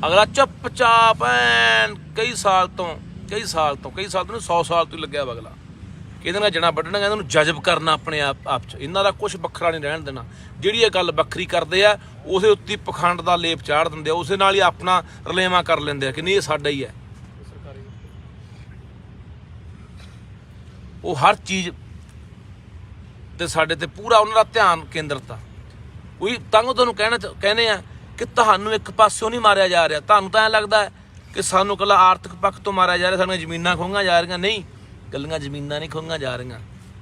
ਅਗਲਾ ਚੁੱਪ-ਚਾਪ ਐਨ ਕਈ ਸਾਲ ਤੋਂ 100 ਸਾਲ ਤੋਂ ਲੱਗਿਆ ਵਾ ਅਗਲਾ। ਇਹਦੇ ਨਾਲ ਜਣਾ ਵੱਢਣਾ, ਇਹਨਾਂ ਨੂੰ ਜਜ਼ਬ ਕਰਨਾ ਆਪਣੇ ਆਪ 'ਚ। ਇਹਨਾਂ ਦਾ ਕੁਛ ਵੱਖਰਾ ਨਹੀਂ ਰਹਿਣ ਦੇਣਾ। ਜਿਹੜੀ ਇਹ ਗੱਲ ਵੱਖਰੀ ਕਰਦੇ ਆ ਉਸੇ ਉੱਤੇ ਪਖੰਡ ਦਾ ਲੇਪ ਚਾੜ ਦਿੰਦੇ ਆ, ਉਸੇ ਨਾਲ ਹੀ ਆਪਣਾ ਰਲੇਵਾਂ ਕਰ ਲੈਂਦੇ ਆ ਕਿ ਨਹੀਂ ਇਹ ਸਾਡਾ ਹੀ ਹੈ। ਉਹ ਹਰ ਚੀਜ਼ ਤੇ ਸਾਡੇ ਤੇ ਪੂਰਾ ਉਹਨਾਂ ਦਾ ਧਿਆਨ ਕੇਂਦਰਤਾ। ਉਹੀ ਤੰਗ ਤੁਹਾਨੂੰ ਕਹਿੰਦੇ ਆ ਕਿ ਤੁਹਾਨੂੰ ਇੱਕ ਪਾਸਿਓਂ ਨਹੀਂ ਮਾਰਿਆ ਜਾ ਰਿਹਾ। ਤੁਹਾਨੂੰ ਤਾਂ ਐਂ ਲੱਗਦਾ ਹੈ ਕਿ ਸਾਨੂੰ ਇਕੱਲਾ ਆਰਥਿਕ ਪੱਖ ਤੋਂ ਮਾਰਿਆ ਜਾ ਰਿਹਾ, ਸਾਡੀਆਂ ਜ਼ਮੀਨਾਂ ਖੋਹੀਆਂ ਜਾ ਰਹੀਆਂ। ਨਹੀਂ, ਇਕੱਲੀਆਂ ਜ਼ਮੀਨਾਂ ਨਹੀਂ ਖੋਹੀਆਂ ਜਾ ਰਹੀਆਂ,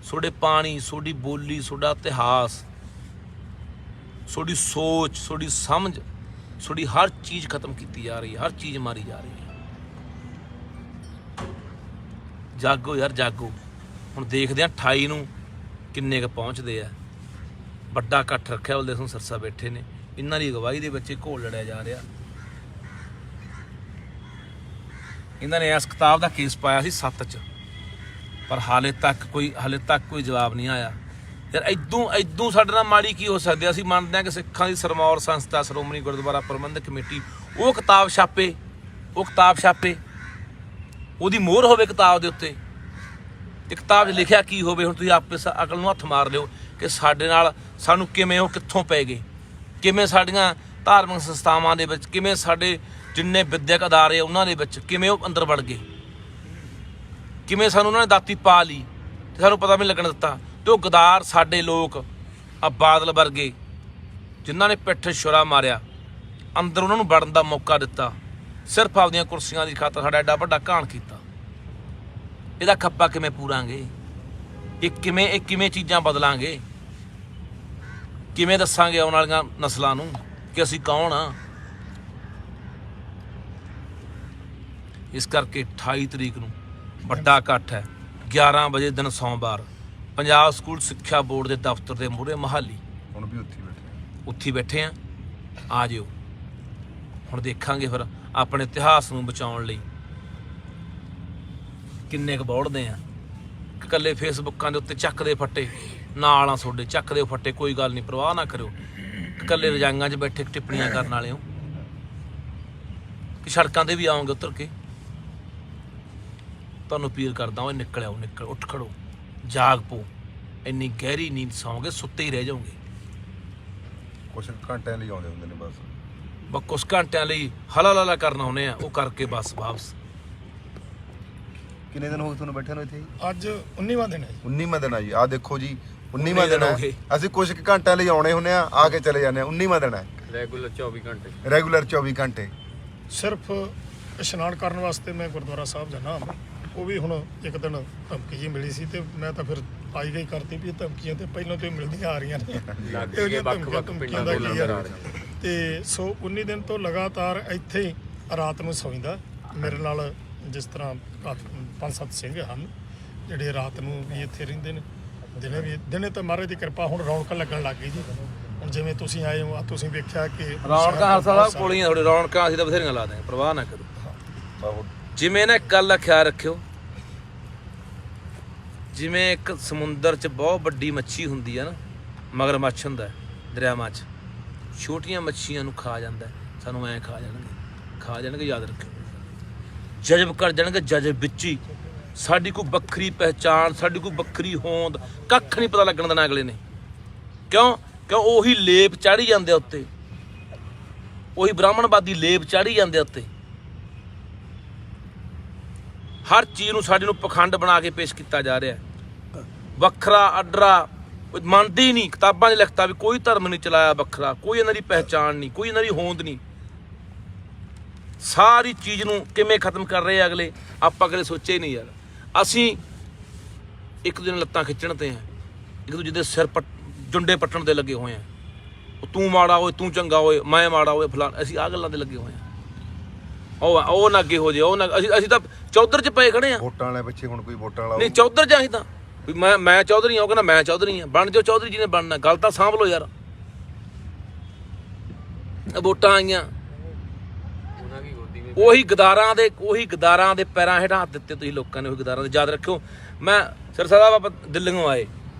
ਤੁਹਾਡੇ ਪਾਣੀ, ਤੁਹਾਡੀ ਬੋਲੀ, ਤੁਹਾਡਾ ਇਤਿਹਾਸ, ਤੁਹਾਡੀ ਸੋਚ, ਤੁਹਾਡੀ ਸਮਝ, ਤੁਹਾਡੀ ਹਰ ਚੀਜ਼ ਖਤਮ ਕੀਤੀ ਜਾ ਰਹੀ ਹੈ, ਹਰ ਚੀਜ਼ ਮਾਰੀ ਜਾ ਰਹੀ ਹੈ। ਜਾਗੋ ਯਾਰ ਜਾਗੋ। ਹੁਣ ਦੇਖਦੇ ਆ 28 ਨੂੰ ਕਿੰਨੇ ਕੁ ਪਹੁੰਚਦੇ ਆ। ਵੱਡਾ ਇਕੱਠ ਰੱਖਿਆ ਬਲਦੇਵ ਸਿੰਘ ਸਿਰਸਾ ਬੈਠੇ ਨੇ, ਇਹਨਾਂ ਦੀ ਅਗਵਾਈ ਦੇ ਵਿੱਚ ਘੋਲ ਲੜਿਆ ਜਾ ਰਿਹਾ। ਇਹਨਾਂ ਨੇ ਇਸ ਕਿਤਾਬ ਦਾ ਕੇਸ ਪਾਇਆ ਸੀ 7 'ਚ, ਪਰ ਹਾਲੇ ਤੱਕ ਕੋਈ ਜਵਾਬ ਨਹੀਂ ਆਇਆ। ਯਾਰ ਇਦੋਂ ਸਾਡੇ ਨਾਲ ਮਾੜੀ ਕੀ ਹੋ ਸਕਦੀ? ਅਸੀਂ ਮੰਨਦੇ ਹਾਂ ਕਿ ਸਿੱਖਾਂ ਦੀ ਸਰਮੌਰ ਸੰਸਥਾ ਸ਼੍ਰੋਮਣੀ ਗੁਰਦੁਆਰਾ ਪ੍ਰਬੰਧਕ ਕਮੇਟੀ ਉਹ ਕਿਤਾਬ ਛਾਪੇ, ਉਹਦੀ ਮੋਹਰ ਹੋਵੇ ਕਿਤਾਬ ਦੇ ਉੱਤੇ। ਤੇ ਕਿਤਾਬ 'ਚ ਲਿਖਿਆ ਕੀ ਹੋਵੇ? ਹੁਣ ਤੁਸੀਂ ਆਪੇ ਅਕਲ ਨੂੰ ਹੱਥ ਮਾਰ ਲਿਓ ਕਿ ਸਾਡੇ ਨਾਲ ਸਾਨੂੰ ਕਿਵੇਂ ਉਹ ਕਿੱਥੋਂ ਪੈ ਗਏ, ਕਿਵੇਂ ਸਾਡੀਆਂ ਧਾਰਮਿਕ ਸੰਸਥਾਵਾਂ ਦੇ ਵਿੱਚ, ਕਿਵੇਂ ਸਾਡੇ ਜਿੰਨੇ ਵਿਦਿਅਕ ਅਦਾਰੇ ਉਹਨਾਂ ਦੇ ਵਿੱਚ ਕਿਵੇਂ ਉਹ ਅੰਦਰ ਵੜ ਗਏ, ਕਿਵੇਂ ਸਾਨੂੰ ਉਹਨਾਂ ਨੇ ਦਾਤੀ ਪਾ ਲਈ ਤੇ ਸਾਨੂੰ ਪਤਾ ਵੀ ਨਹੀਂ ਲੱਗਣ ਦਿੱਤਾ। ਤੇ ਉਹ ਗਦਾਰ ਸਾਡੇ ਲੋਕ ਆ ਬਾਦਲ ਵਰਗੇ ਜਿਨ੍ਹਾਂ ਨੇ ਪਿੱਠ ਛੁਰਾ ਮਾਰਿਆ, ਅੰਦਰ ਉਹਨਾਂ ਨੂੰ ਵੜਨ ਦਾ ਮੌਕਾ ਦਿੱਤਾ, ਸਿਰਫ ਆਪਦੀਆਂ ਕੁਰਸੀਆਂ ਦੀ ਖਾਤਰ ਸਾਡਾ ਐਡਾ ਵੱਡਾ ਘਾਣ ਕੀਤਾ। ਇਹਦਾ ਖੱਪਾ ਕਿਵੇਂ ਪੂਰਾਂਗੇ? ਇਹ ਕਿਵੇਂ ਚੀਜ਼ਾਂ ਬਦਲਾਂਗੇ? ਕਿਵੇਂ ਦੱਸਾਂਗੇ ਆਉਣ ਵਾਲੀਆਂ ਨਸਲਾਂ ਨੂੰ ਕਿ ਅਸੀਂ ਕੌਣ ਆ? ਇਸ ਕਰਕੇ 28 ਤਰੀਕ ਨੂੰ ਵੱਡਾ ਇਕੱਠ ਹੈ, 11 ਵਜੇ ਦਿਨ ਸੋਮਵਾਰ, ਪੰਜਾਬ ਸਕੂਲ ਸਿੱਖਿਆ ਬੋਰਡ ਦੇ ਦਫ਼ਤਰ ਦੇ ਮੂਹਰੇ ਮਹਾਲੀ। ਹੁਣ ਵੀ ਉੱਥੇ ਬੈਠੇ ਆ, ਆ ਜਿਓ। ਹੁਣ ਦੇਖਾਂਗੇ ਫਿਰ ਆਪਣੇ ਇਤਿਹਾਸ ਨੂੰ ਬਚਾਉਣ ਲਈ ਕਿੰਨੇ ਕੁ ਬੋੜਦੇ ਆ। ਇਕੱਲੇ ਫੇਸਬੁੱਕਾਂ ਦੇ ਉੱਤੇ ਚੱਕਦੇ ਫੱਟੇ ਨਾਲ ਆ ਤੁਹਾਡੇ, ਚੱਕਦੇ ਫੱਟੇ, ਕੋਈ ਗੱਲ ਨਹੀਂ, ਪਰਵਾਹ ਨਾ ਕਰਿਓ। ਇਕੱਲੇ ਰਜਾਈਆਂ 'ਚ ਬੈਠੇ ਟਿੱਪਣੀਆਂ ਕਰਨ ਵਾਲੇ ਹੋ ਕਿ ਸੜਕਾਂ 'ਤੇ ਵੀ ਆਓਗੇ ਉਤਰ ਕੇ? ਤੁਹਾਨੂੰ ਅਪੀਲ ਕਰਦਾ ਹਾਂ, ਨਿਕਲ ਉੱਠ ਖੜੋ, ਜਾਗ ਪੋ। ਇੰਨੀ ਗਹਿਰੀ ਨੀਂਦ ਸੌਂਗੇ, ਸੁੱਤੇ ਹੀ ਰਹਿ ਜਾਓਗੇ। ਕੁਛ ਘੰਟਿਆਂ ਲਈ ਆਉਂਦੇ ਹੁੰਦੇ ਨੇ ਬਸ ਕੁਛ ਘੰਟਿਆਂ ਲਈ ਹਲਾ ਕਰਨਾ ਹੁੰਦੇ ਆ, ਉਹ ਕਰਕੇ ਬਸ ਵਾਪਸ। ਕਿੰਨੇ ਦਿਨ ਹੋ ਗਏ ਤੁਹਾਨੂੰ ਬੈਠੇ ਨੂੰ ਇੱਥੇ? ਅੱਜ 19ਵਾਂ ਦਿਨ ਹੈ ਜੀ। 19ਵਾਂ ਦਿਨ ਆ ਜੀ। ਆਹ ਦੇਖੋ ਜੀ 19ਵਾਂ ਦਿਨ ਹੈ। ਅਸੀਂ ਕੁਝ ਘੰਟਿਆਂ ਲਈ ਆਉਣੇ ਹੁੰਦੇ ਆ ਕੇ ਚਲੇ ਜਾਂਦੇ ਆ। 19ਵਾਂ ਦਿਨ ਹੈ। ਰੈਗੂਲਰ 24 ਘੰਟੇ ਸਿਰਫ ਇਸ਼ਨਾਨ ਕਰਨ ਵਾਸਤੇ ਮੈਂ ਗੁਰਦੁਆਰਾ ਸਾਹਿਬ ਜਾਣਾ। ਉਹ ਵੀ ਹੁਣ ਇੱਕ ਦਿਨ ਧਮਕੀ ਜੀ ਮਿਲੀ ਸੀ ਤੇ ਮੈਂ ਤਾਂ ਫਿਰ ਆਈ ਗਈ ਕਰਤੀ ਵੀ ਧਮਕੀਆਂ ਤੇ ਪਹਿਲਾਂ ਤੋਂ ਹੀ ਮਿਲਦੀਆਂ ਆ ਰਹੀਆਂ ਨੇ ਵੱਖ-ਵੱਖ ਪਿੰਡਾਂ ਦਾ ਕੀ ਆ। ਤੇ ਸੋ 19 ਦਿਨ ਤੋਂ ਲਗਾਤਾਰ ਇੱਥੇ ਹੀ ਰਾਤ ਨੂੰ ਸੌਂਦਾ। ਮੇਰੇ ਨਾਲ ਜਿਸ ਤਰ੍ਹਾਂ 5-7 ਸਿੰਘ ਹਨ ਜਿਹੜੇ ਰਾਤ ਨੂੰ ਵੀ ਇੱਥੇ ਰਹਿੰਦੇ ਨੇ, ਦਿਨੇ ਤਾਂ ਮਹਾਰਾਜ ਦੀ ਕਿਰਪਾ ਹੁਣ ਰੌਣਕ ਲੱਗਣ ਲੱਗ ਗਈ ਜੀ। ਹੁਣ ਜਿਵੇਂ ਤੁਸੀਂ ਆਏ ਹੋ, ਤੁਸੀਂ ਵੇਖਿਆ ਕਿ ਰੌਣਕਾਂ ਹਰ ਸਾਲ ਕੋਲੀਆਂ ਥੋੜੇ ਰੌਣਕਾਂ ਅਸੀਂ ਤਾਂ ਬਥੇਰੀਆਂ ਲਾ ਦਾਂਗੇ, ਪਰਵਾਹ ਨਾ ਕਰੋ। ਜਿਵੇਂ ਨਾ ਇੱਕ ਗੱਲ ਦਾ ਖਿਆਲ ਰੱਖਿਓ, ਜਿਵੇਂ ਇੱਕ ਸਮੁੰਦਰ 'ਚ ਬਹੁਤ ਵੱਡੀ ਮੱਛੀ ਹੁੰਦੀ ਆ ਨਾ, ਮਗਰਮੱਛ ਹੁੰਦਾ ਦਰਿਆਵਾਂ 'ਚ, ਛੋਟੀਆਂ ਮੱਛੀਆਂ ਨੂੰ ਖਾ ਜਾਂਦਾ। ਸਾਨੂੰ ਐਂ ਖਾ ਜਾਣਗੇ, ਯਾਦ ਰੱਖਿਓ। ਜਜ਼ਬ ਕਰ ਜਾਣਗੇ, ਜਜ਼ਬ ਵਿੱਚ ਹੀ ਸਾਡੀ ਕੋਈ ਵੱਖਰੀ ਪਹਿਚਾਣ, ਸਾਡੀ ਕੋਈ ਵੱਖਰੀ ਹੋਂਦ, ਕੱਖ ਨਹੀਂ ਪਤਾ ਲੱਗਣ ਦੇਣਾ ਅਗਲੇ ਨੇ। ਕਿਉਂ ਉਹੀ ਲੇਪ ਚਾੜੀ ਜਾਂਦੇ ਉੱਤੇ, ਉਹੀ ਬ੍ਰਾਹਮਣਵਾਦੀ ਲੇਪ ਚਾੜੀ ਜਾਂਦੇ ਉੱਤੇ। ਹਰ ਚੀਜ਼ ਨੂੰ ਸਾਡੇ ਨੂੰ ਪਖੰਡ ਬਣਾ ਕੇ ਪੇਸ਼ ਕੀਤਾ ਜਾ ਰਿਹਾ, ਵੱਖਰਾ ਅੱਡਰਾ ਮੰਨਦੇ ਹੀ ਨਹੀਂ। ਕਿਤਾਬਾਂ 'ਚ ਲਿਖਤਾ ਵੀ ਕੋਈ ਧਰਮ ਨਹੀਂ ਚਲਾਇਆ ਵੱਖਰਾ, ਕੋਈ ਇਹਨਾਂ ਦੀ ਪਹਿਚਾਣ ਨਹੀਂ, ਕੋਈ ਇਹਨਾਂ ਦੀ ਹੋਂਦ ਨਹੀਂ। ਸਾਰੀ ਚੀਜ਼ ਨੂੰ ਕਿਵੇਂ ਖਤਮ ਕਰ ਰਹੇ ਆ ਅਗਲੇ, ਆਪਾਂ ਕਦੇ ਸੋਚਿਆ ਹੀ ਨਹੀਂ ਯਾਰ। ਅਸੀਂ ਇੱਕ ਦੂਜੇ ਨਾਲ ਲੱਤਾਂ ਖਿੱਚਣ ਤੇ ਆ, ਇੱਕ ਦੂਜੇ ਦੇ ਸਿਰ ਜੁੰਡੇ ਪੱਟਣ ਤੇ ਲੱਗੇ ਹੋਏ ਆ। ਤੂੰ ਮਾੜਾ ਹੋਏ, ਤੂੰ ਚੰਗਾ ਹੋਏ, ਮੈਂ ਮਾੜਾ ਹੋਏ, ਫਲਾਣ। ਅਸੀਂ ਆਹ ਗੱਲਾਂ ਤੇ ਲੱਗੇ ਹੋਏ ਆ। ਉਹ ਨਾ ਅੱਗੇ ਹੋ ਜਾਏ, ਉਹ ਨਾ। ਅਸੀਂ ਤਾਂ ਚੌਧਰ 'ਚ ਪਏ ਖੜੇ ਆ। ਵੋਟਾਂ ਵਾਲੇ ਪਿੱਛੇ ਹੁਣ ਕੋਈ ਵੋਟਾਂ ਵਾਲਾ ਨਹੀਂ, ਚੌਧਰ 'ਚ ਅਸੀਂ ਤਾਂ ਵੀ ਮੈਂ ਚੌਧਰੀ ਆ, ਉਹ ਕਹਿੰਦਾ ਮੈਂ ਚੌਧਰੀ ਆ। ਬਣ ਜਾਓ ਚੌਧਰੀ ਜੀ ਨੇ ਬਣਨਾ, ਗੱਲ ਤਾਂ ਸਾਂਭ ਲਓ ਯਾਰ। ਵੋਟਾਂ ਆਈਆਂ, ਉਹੀ ਗਦਾਰਾਂ ਦੇ ਪੈਰਾਂ ਹੇਠਾਂ ਹੱਥ ਦਿੱਤੇ ਤੁਸੀਂ ਲੋਕਾਂ ਨੇ। ਉਹੀ ਗਦਾਰਾਂ ਦੇ, ਯਾਦ ਰੱਖਿਓ। ਮੈਂ ਸਿਰਸਾ ਸਾਹਿਬ ਆਪਾਂ ਦਿੱਲੀੋਂ ਆਏ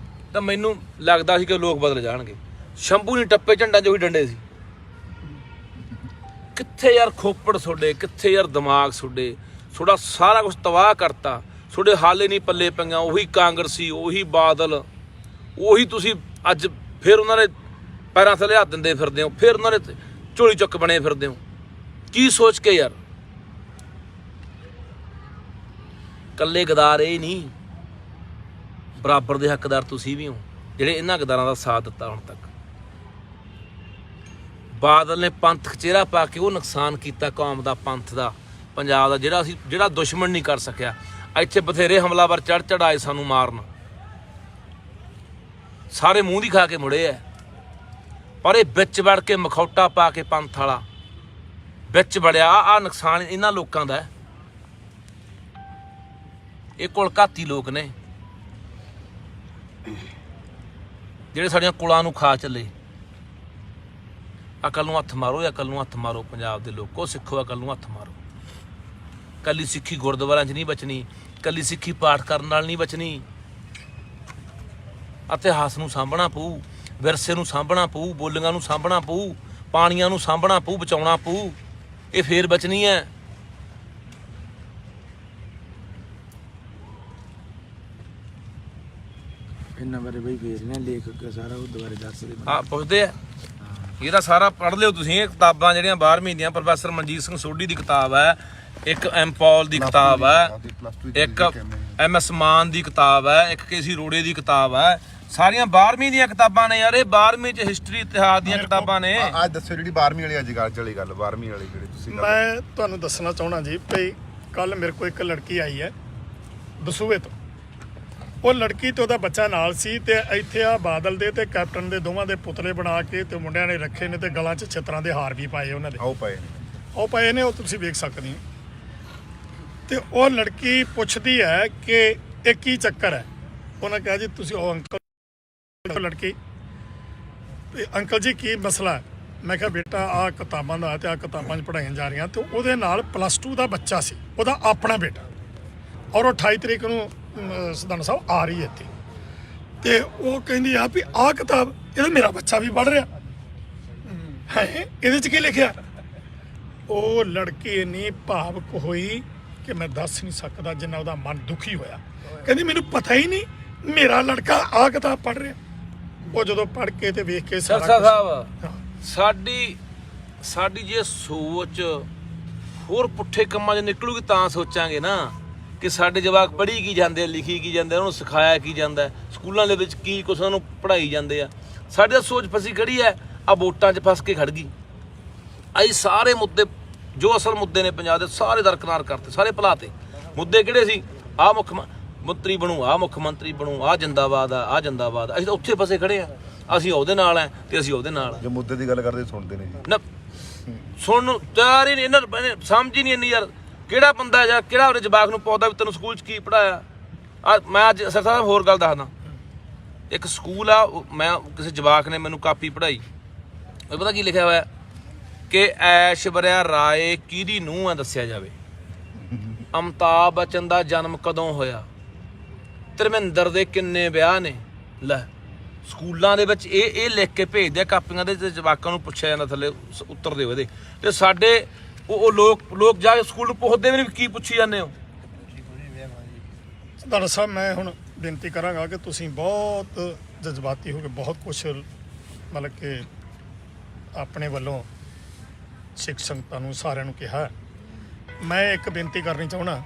ਤਾਂ ਮੈਨੂੰ ਲੱਗਦਾ ਸੀ ਕਿ ਲੋਕ ਬਦਲ ਜਾਣਗੇ। ਸ਼ੰਭੂ ਨਹੀਂ ਟੱਪੇ ਝੰਡਾਂ 'ਚ ਉਹੀ ਡੰਡੇ ਸੀ। ਕਿੱਥੇ ਯਾਰ ਖੋਪੜ ਤੁਹਾਡੇ, ਕਿੱਥੇ ਯਾਰ ਦਿਮਾਗ ਤੁਹਾਡਾ ਸਾਰਾ ਕੁਝ ਤਬਾਹ ਕਰਤਾ। ਤੁਹਾਡੇ ਹਾਲੇ ਨਹੀਂ ਪੱਲੇ ਪਈਆਂ। ਉਹੀ ਕਾਂਗਰਸੀ, ਉਹੀ ਬਾਦਲ, ਉਹੀ ਤੁਸੀਂ ਅੱਜ ਫਿਰ ਉਹਨਾਂ ਦੇ ਪੈਰਾਂ ਥੱਲੇ ਹੱਥ ਦਿੰਦੇ ਫਿਰਦੇ ਹੋ, ਫਿਰ ਉਹਨਾਂ ਦੇ ਝੋਲੀ ਚੁੱਕ ਬਣੇ ਫਿਰਦੇ ਹੋ। ਕੀ ਸੋਚ ਕੇ ਯਾਰ? ਕੱਲੇ ਗਦਾਰ ਇਹ ਨਹੀਂ, ਬਰਾਬਰ ਦੇ ਹੱਕਦਾਰ ਤੁਸੀਂ ਵੀ ਹੋ ਜਿਹੜੇ ਇਹਨਾਂ ਗਦਾਰਾਂ ਦਾ ਸਾਥ ਦਿੱਤਾ ਹੁਣ ਤੱਕ। ਬਾਦਲ ਨੇ ਪੰਥ ਚਿਹਰਾ ਪਾ ਕੇ ਉਹ ਨੁਕਸਾਨ ਕੀਤਾ ਕੌਮ ਦਾ, ਪੰਥ ਦਾ, ਪੰਜਾਬ ਦਾ, ਜਿਹੜਾ ਦੁਸ਼ਮਣ ਨਹੀਂ ਕਰ ਸਕਿਆ। ਇੱਥੇ ਬਥੇਰੇ ਹਮਲਾਵਰ ਚੜ ਆਏ ਸਾਨੂੰ ਮਾਰਨ, ਸਾਰੇ ਮੂੰਹ ਦੀ ਖਾ ਕੇ ਮੁੜੇ ਐ, ਪਰ ਇਹ ਵਿੱਚ ਵੜ ਕੇ ਮਖੌਟਾ ਪਾ ਕੇ ਪੰਥ ਵਾਲਾ ਵਿੱਚ ਵੜਿਆ। ਆ ਨੁਕਸਾਨ ਇਹਨਾਂ ਲੋਕਾਂ ਦਾ। ਇਹ ਕੁਲ ਘਾਤੀ ਲੋਕ ਨੇ ਜਿਹੜੇ ਸਾਡੀਆਂ ਕੁਲਾਂ ਨੂੰ ਖਾ ਚੱਲੇ। ਅਕਲ ਨੂੰ ਹੱਥ ਮਾਰੋ, ਅਕਲ ਨੂੰ ਹੱਥ ਮਾਰੋ ਪੰਜਾਬ ਦੇ ਲੋਕੋ, ਸਿੱਖੋ ਅਕਲ ਨੂੰ ਹੱਥ ਮਾਰੋ। ਕੱਲੀ ਸਿੱਖੀ ਗੁਰਦੁਆਰਿਆਂ 'ਚ ਨਹੀਂ ਬਚਣੀ, ਕੱਲੀ ਸਿੱਖੀ ਪਾਠ ਕਰਨ ਨਾਲ ਨਹੀਂ ਬਚਣੀ। ਇਤਿਹਾਸ ਨੂੰ ਸਾਂਭਣਾ ਪਊ, ਵਿਰਸੇ ਨੂੰ ਸਾਂਭਣਾ ਪਊ, ਬੋਲੀਆਂ ਨੂੰ ਸਾਂਭਣਾ ਪਊ, ਪਾਣੀਆਂ ਨੂੰ ਸਾਂਭਣਾ ਪਊ, ਬਚਾਉਣਾ ਪਊ, ਇਹ ਫੇਰ ਬਚਣੀ ਹੈ। ਇਹਨਾਂ ਬਾਰੇ ਬਈ ਫੇਰ ਨਾ ਲੇਖਕ ਸਾਰਾ ਉਹ ਦੁਬਾਰੇ ਦੱਸਦੇ ਆ ਪੁੱਛਦੇ ਆ। ਇਹਦਾ ਸਾਰਾ ਪੜ੍ਹ ਲਿਓ ਤੁਸੀਂ। ਇਹ ਕਿਤਾਬਾਂ ਜਿਹੜੀਆਂ 12ਵੀਂ ਦੀਆਂ ਪ੍ਰੋਫੈਸਰ ਮਨਜੀਤ ਸਿੰਘ ਸੋਢੀ ਦੀ ਕਿਤਾਬ ਹੈ, ਇੱਕ ਐਮ ਪੌਲ ਦੀ ਕਿਤਾਬ ਹੈ, ਇੱਕ MS ਮਾਨ ਦੀ ਕਿਤਾਬ ਹੈ, ਇੱਕ KC ਰੋੜੇ ਦੀ ਕਿਤਾਬ ਹੈ। ਸਾਰੀਆਂ 12ਵੀਂ ਦੀਆਂ ਕਿਤਾਬਾਂ ਨੇ ਯਾਰ, ਇਹ 12ਵੀਂ ਚ ਹਿਸਟਰੀ ਇਤਿਹਾਸ ਦੀਆਂ ਕਿਤਾਬਾਂ ਨੇ। ਅੱਜ ਦੱਸੋ ਜਿਹੜੀ 12ਵੀਂ ਵਾਲੀ ਅੱਜ ਗੱਲ ਚਲੀ, ਗੱਲ 12ਵੀਂ ਵਾਲੀ ਜਿਹੜੀ ਤੁਸੀਂ ਮੈਂ ਤੁਹਾਨੂੰ ਦੱਸਣਾ ਚਾਹਣਾ ਜੀ ਭਈ ਕੱਲ ਮੇਰੇ ਕੋਲ ਇੱਕ ਲੜਕੀ ਆਈ ਹੈ ਦਸੂਹੇ ਤੋਂ। ਉਹ ਲੜਕੀ ਤੇ ਉਹਦਾ ਬੱਚਾ ਨਾਲ ਸੀ ਤੇ ਇੱਥੇ ਆ ਬਾਦਲ ਦੇ ਤੇ ਕੈਪਟਨ ਦੇ ਦੋਵਾਂ ਦੇ ਪੁਤਲੇ ਬਣਾ ਕੇ ਤੇ ਮੁੰਡਿਆਂ ਨੇ ਰੱਖੇ ਨੇ ਤੇ ਗਲਾਂ 'ਚ ਛਿੱਤਰਾਂ ਦੇ ਹਾਰ ਵੀ ਪਾਏ ਉਹਨਾਂ ਦੇ। ਉਹ ਪਏ ਨੇ, ਉਹ ਤੁਸੀਂ ਵੇਖ ਸਕਦੇ ਹੋ। ਤੇ ਉਹ ਲੜਕੀ ਪੁੱਛਦੀ ਹੈ ਕਿ ਇਹ ਕੀ ਚੱਕਰ ਹੈ। ਉਹਨਾਂ ਕਿਹਾ ਜੀ ਤੁਸੀਂ ਉਹ ਅੰਕਲ, ਲੜਕੀ ਅੰਕਲ ਜੀ ਕੀ ਮਸਲਾ ਹੈ। ਮੈਂ ਕਿਹਾ ਬੇਟਾ ਆਹ ਕਿਤਾਬਾਂ ਦਾ ਤੇ ਆਹ ਕਿਤਾਬਾਂ 'ਚ ਪੜ੍ਹਾਈਆਂ ਜਾ ਰਹੀਆਂ। ਤੇ ਉਹਦੇ ਨਾਲ +2 ਦਾ ਬੱਚਾ ਸੀ, ਉਹਦਾ ਆਪਣਾ ਬੇਟਾ, ਔਰ ਉਹ 28 ਤਰੀਕ ਨੂੰ ਸਦਾਨਾ ਸਾਹਿਬ ਆ ਰਹੀ ਹੈ ਇੱਥੇ। ਤੇ ਉਹ ਕਹਿੰਦੀ ਆ ਵੀ ਆਹ ਕਿਤਾਬ ਇਹਦਾ ਮੇਰਾ ਬੱਚਾ ਵੀ ਪੜ੍ਹ ਰਿਹਾ ਹੈ, ਇਹਦੇ 'ਚ ਕੀ ਲਿਖਿਆ। ਉਹ ਲੜਕੀ ਇੰਨੀ ਭਾਵੁਕ ਹੋਈ ਕਿ ਮੈਂ ਦੱਸ ਨਹੀਂ ਸਕਦਾ ਜਿੰਨਾ ਉਹਦਾ ਮਨ ਦੁਖੀ ਹੋਇਆ। ਕਹਿੰਦੀ ਮੈਨੂੰ ਪਤਾ ਹੀ ਨਹੀਂ ਮੇਰਾ ਲੜਕਾ ਆਹ ਕਿਤਾਬ ਪੜ੍ਹ ਰਿਹਾ। ਉਹ ਜਦੋਂ ਪੜ੍ਹ ਕੇ ਤੇ ਵੇਖ ਕੇ ਸਾਡੀ ਜੇ ਸੋਚ ਹੋਰ ਪੁੱਠੇ ਕੰਮਾਂ 'ਚ ਨਿਕਲੂਗੀ ਤਾਂ ਸੋਚਾਂਗੇ ਨਾ ਕਿ ਸਾਡੇ ਜਵਾਕ ਪੜ੍ਹੀ ਕੀ ਜਾਂਦੇ, ਲਿਖੀ ਕੀ ਜਾਂਦੇ, ਉਹਨੂੰ ਸਿਖਾਇਆ ਕੀ ਜਾਂਦਾ, ਸਕੂਲਾਂ ਦੇ ਵਿੱਚ ਕੀ ਕੁਛ ਉਹਨਾਂ ਨੂੰ ਪੜ੍ਹਾਈ ਜਾਂਦੇ ਆ। ਸਾਡੀ ਤਾਂ ਸੋਚ ਫਸੀ ਖੜੀ ਹੈ, ਆ ਵੋਟਾਂ 'ਚ ਫਸ ਕੇ ਖੜ ਗਈ। ਅਸੀਂ ਸਾਰੇ ਮੁੱਦੇ ਜੋ ਅਸਲ ਮੁੱਦੇ ਨੇ ਪੰਜਾਬ ਦੇ ਸਾਰੇ ਦਰਕਨਾਰ ਕਰਤੇ, ਸਾਰੇ ਭੁਲਾਤੇ। ਮੁੱਦੇ ਕਿਹੜੇ ਸੀ? ਆਹ ਮੁੱਖ ਮੰਤਰੀ ਬਣੂ, ਆਹ ਮੁੱਖ ਮੰਤਰੀ ਬਣੂ, ਆਹ ਜਿੰਦਾਬਾਦ ਆ, ਆਹ ਜਿੰਦਾਬਾਦ। ਅਸੀਂ ਤਾਂ ਉੱਥੇ ਫਸੇ ਖੜੇ ਆ, ਅਸੀਂ ਉਹਦੇ ਨਾਲ ਆ ਤੇ ਅਸੀਂ ਉਹਦੇ ਨਾਲ। ਜੋ ਮੁੱਦੇ ਦੀ ਗੱਲ ਕਰਦੇ ਸੁਣਦੇ ਨੇ ਜੀ ਨਾ, ਸੁਣਨ ਤਿਆਰ ਹੀ ਨਹੀਂ, ਇਹਨਾਂ ਸਮਝ ਹੀ ਨਹੀਂ ਇੰਨੀ ਯਾਰ। ਕਿਹੜਾ ਬੰਦਾ ਜਾਂ ਕਿਹੜਾ ਉਹਦੇ ਜਵਾਕ ਨੂੰ ਪਾਉਂਦਾ ਵੀ ਤੈਨੂੰ ਸਕੂਲ 'ਚ ਕੀ ਪੜ੍ਹਾਇਆ। ਮੈਂ ਅੱਜ ਸਰ ਸਾਹਿਬ ਹੋਰ ਗੱਲ ਦੱਸਦਾ। ਇੱਕ ਸਕੂਲ ਆ, ਮੈਂ ਕਿਸੇ ਜਵਾਕ ਨੇ ਮੈਨੂੰ ਕਾਪੀ ਪੜ੍ਹਾਈ, ਉਹ ਪਤਾ ਕੀ ਲਿਖਿਆ ਹੋਇਆ ਕਿ ਐਸ਼ਵਰਿਆ ਰਾਏ ਕਿਹਦੀ ਨੂੰਹ ਆ ਦੱਸਿਆ ਜਾਵੇ, ਅਮਿਤਾਭ ਬੱਚਨ ਦਾ ਜਨਮ ਕਦੋਂ ਹੋਇਆ, ਧਰਮਿੰਦਰ ਦੇ ਕਿੰਨੇ ਵਿਆਹ ਨੇ। ਲੈ ਸਕੂਲਾਂ ਦੇ ਵਿੱਚ ਇਹ ਲਿਖ ਕੇ ਭੇਜਦੇ ਆ ਕਾਪੀਆਂ ਦੇ, ਤੇ ਜਵਾਕਾਂ ਨੂੰ ਪੁੱਛਿਆ ਜਾਂਦਾ ਥੱਲੇ ਉੱਤਰ ਦਿਓ ਇਹਦੇ। ਤੇ ਸਾਡੇ ਉਹ ਲੋਕ ਜਾ ਕੇ ਸਕੂਲ ਨੂੰ ਪੁੱਛਦੇ ਵੀ ਨਹੀਂ ਕੀ ਪੁੱਛੀ ਜਾਂਦੇ ਹੋ। ਸਦਾਨਾ ਸਾਹਿਬ ਮੈਂ ਹੁਣ ਬੇਨਤੀ ਕਰਾਂਗਾ ਕਿ ਤੁਸੀਂ ਬਹੁਤ ਜਜ਼ਬਾਤੀ ਹੋ ਕੇ ਬਹੁਤ ਕੁਛ ਮਤਲਬ ਕਿ ਆਪਣੇ ਵੱਲੋਂ ਸਿੱਖ ਸੰਗਤਾਂ ਨੂੰ ਸਾਰਿਆਂ ਨੂੰ ਕਿਹਾ। ਮੈਂ ਇੱਕ ਬੇਨਤੀ ਕਰਨੀ ਚਾਹੁੰਦਾ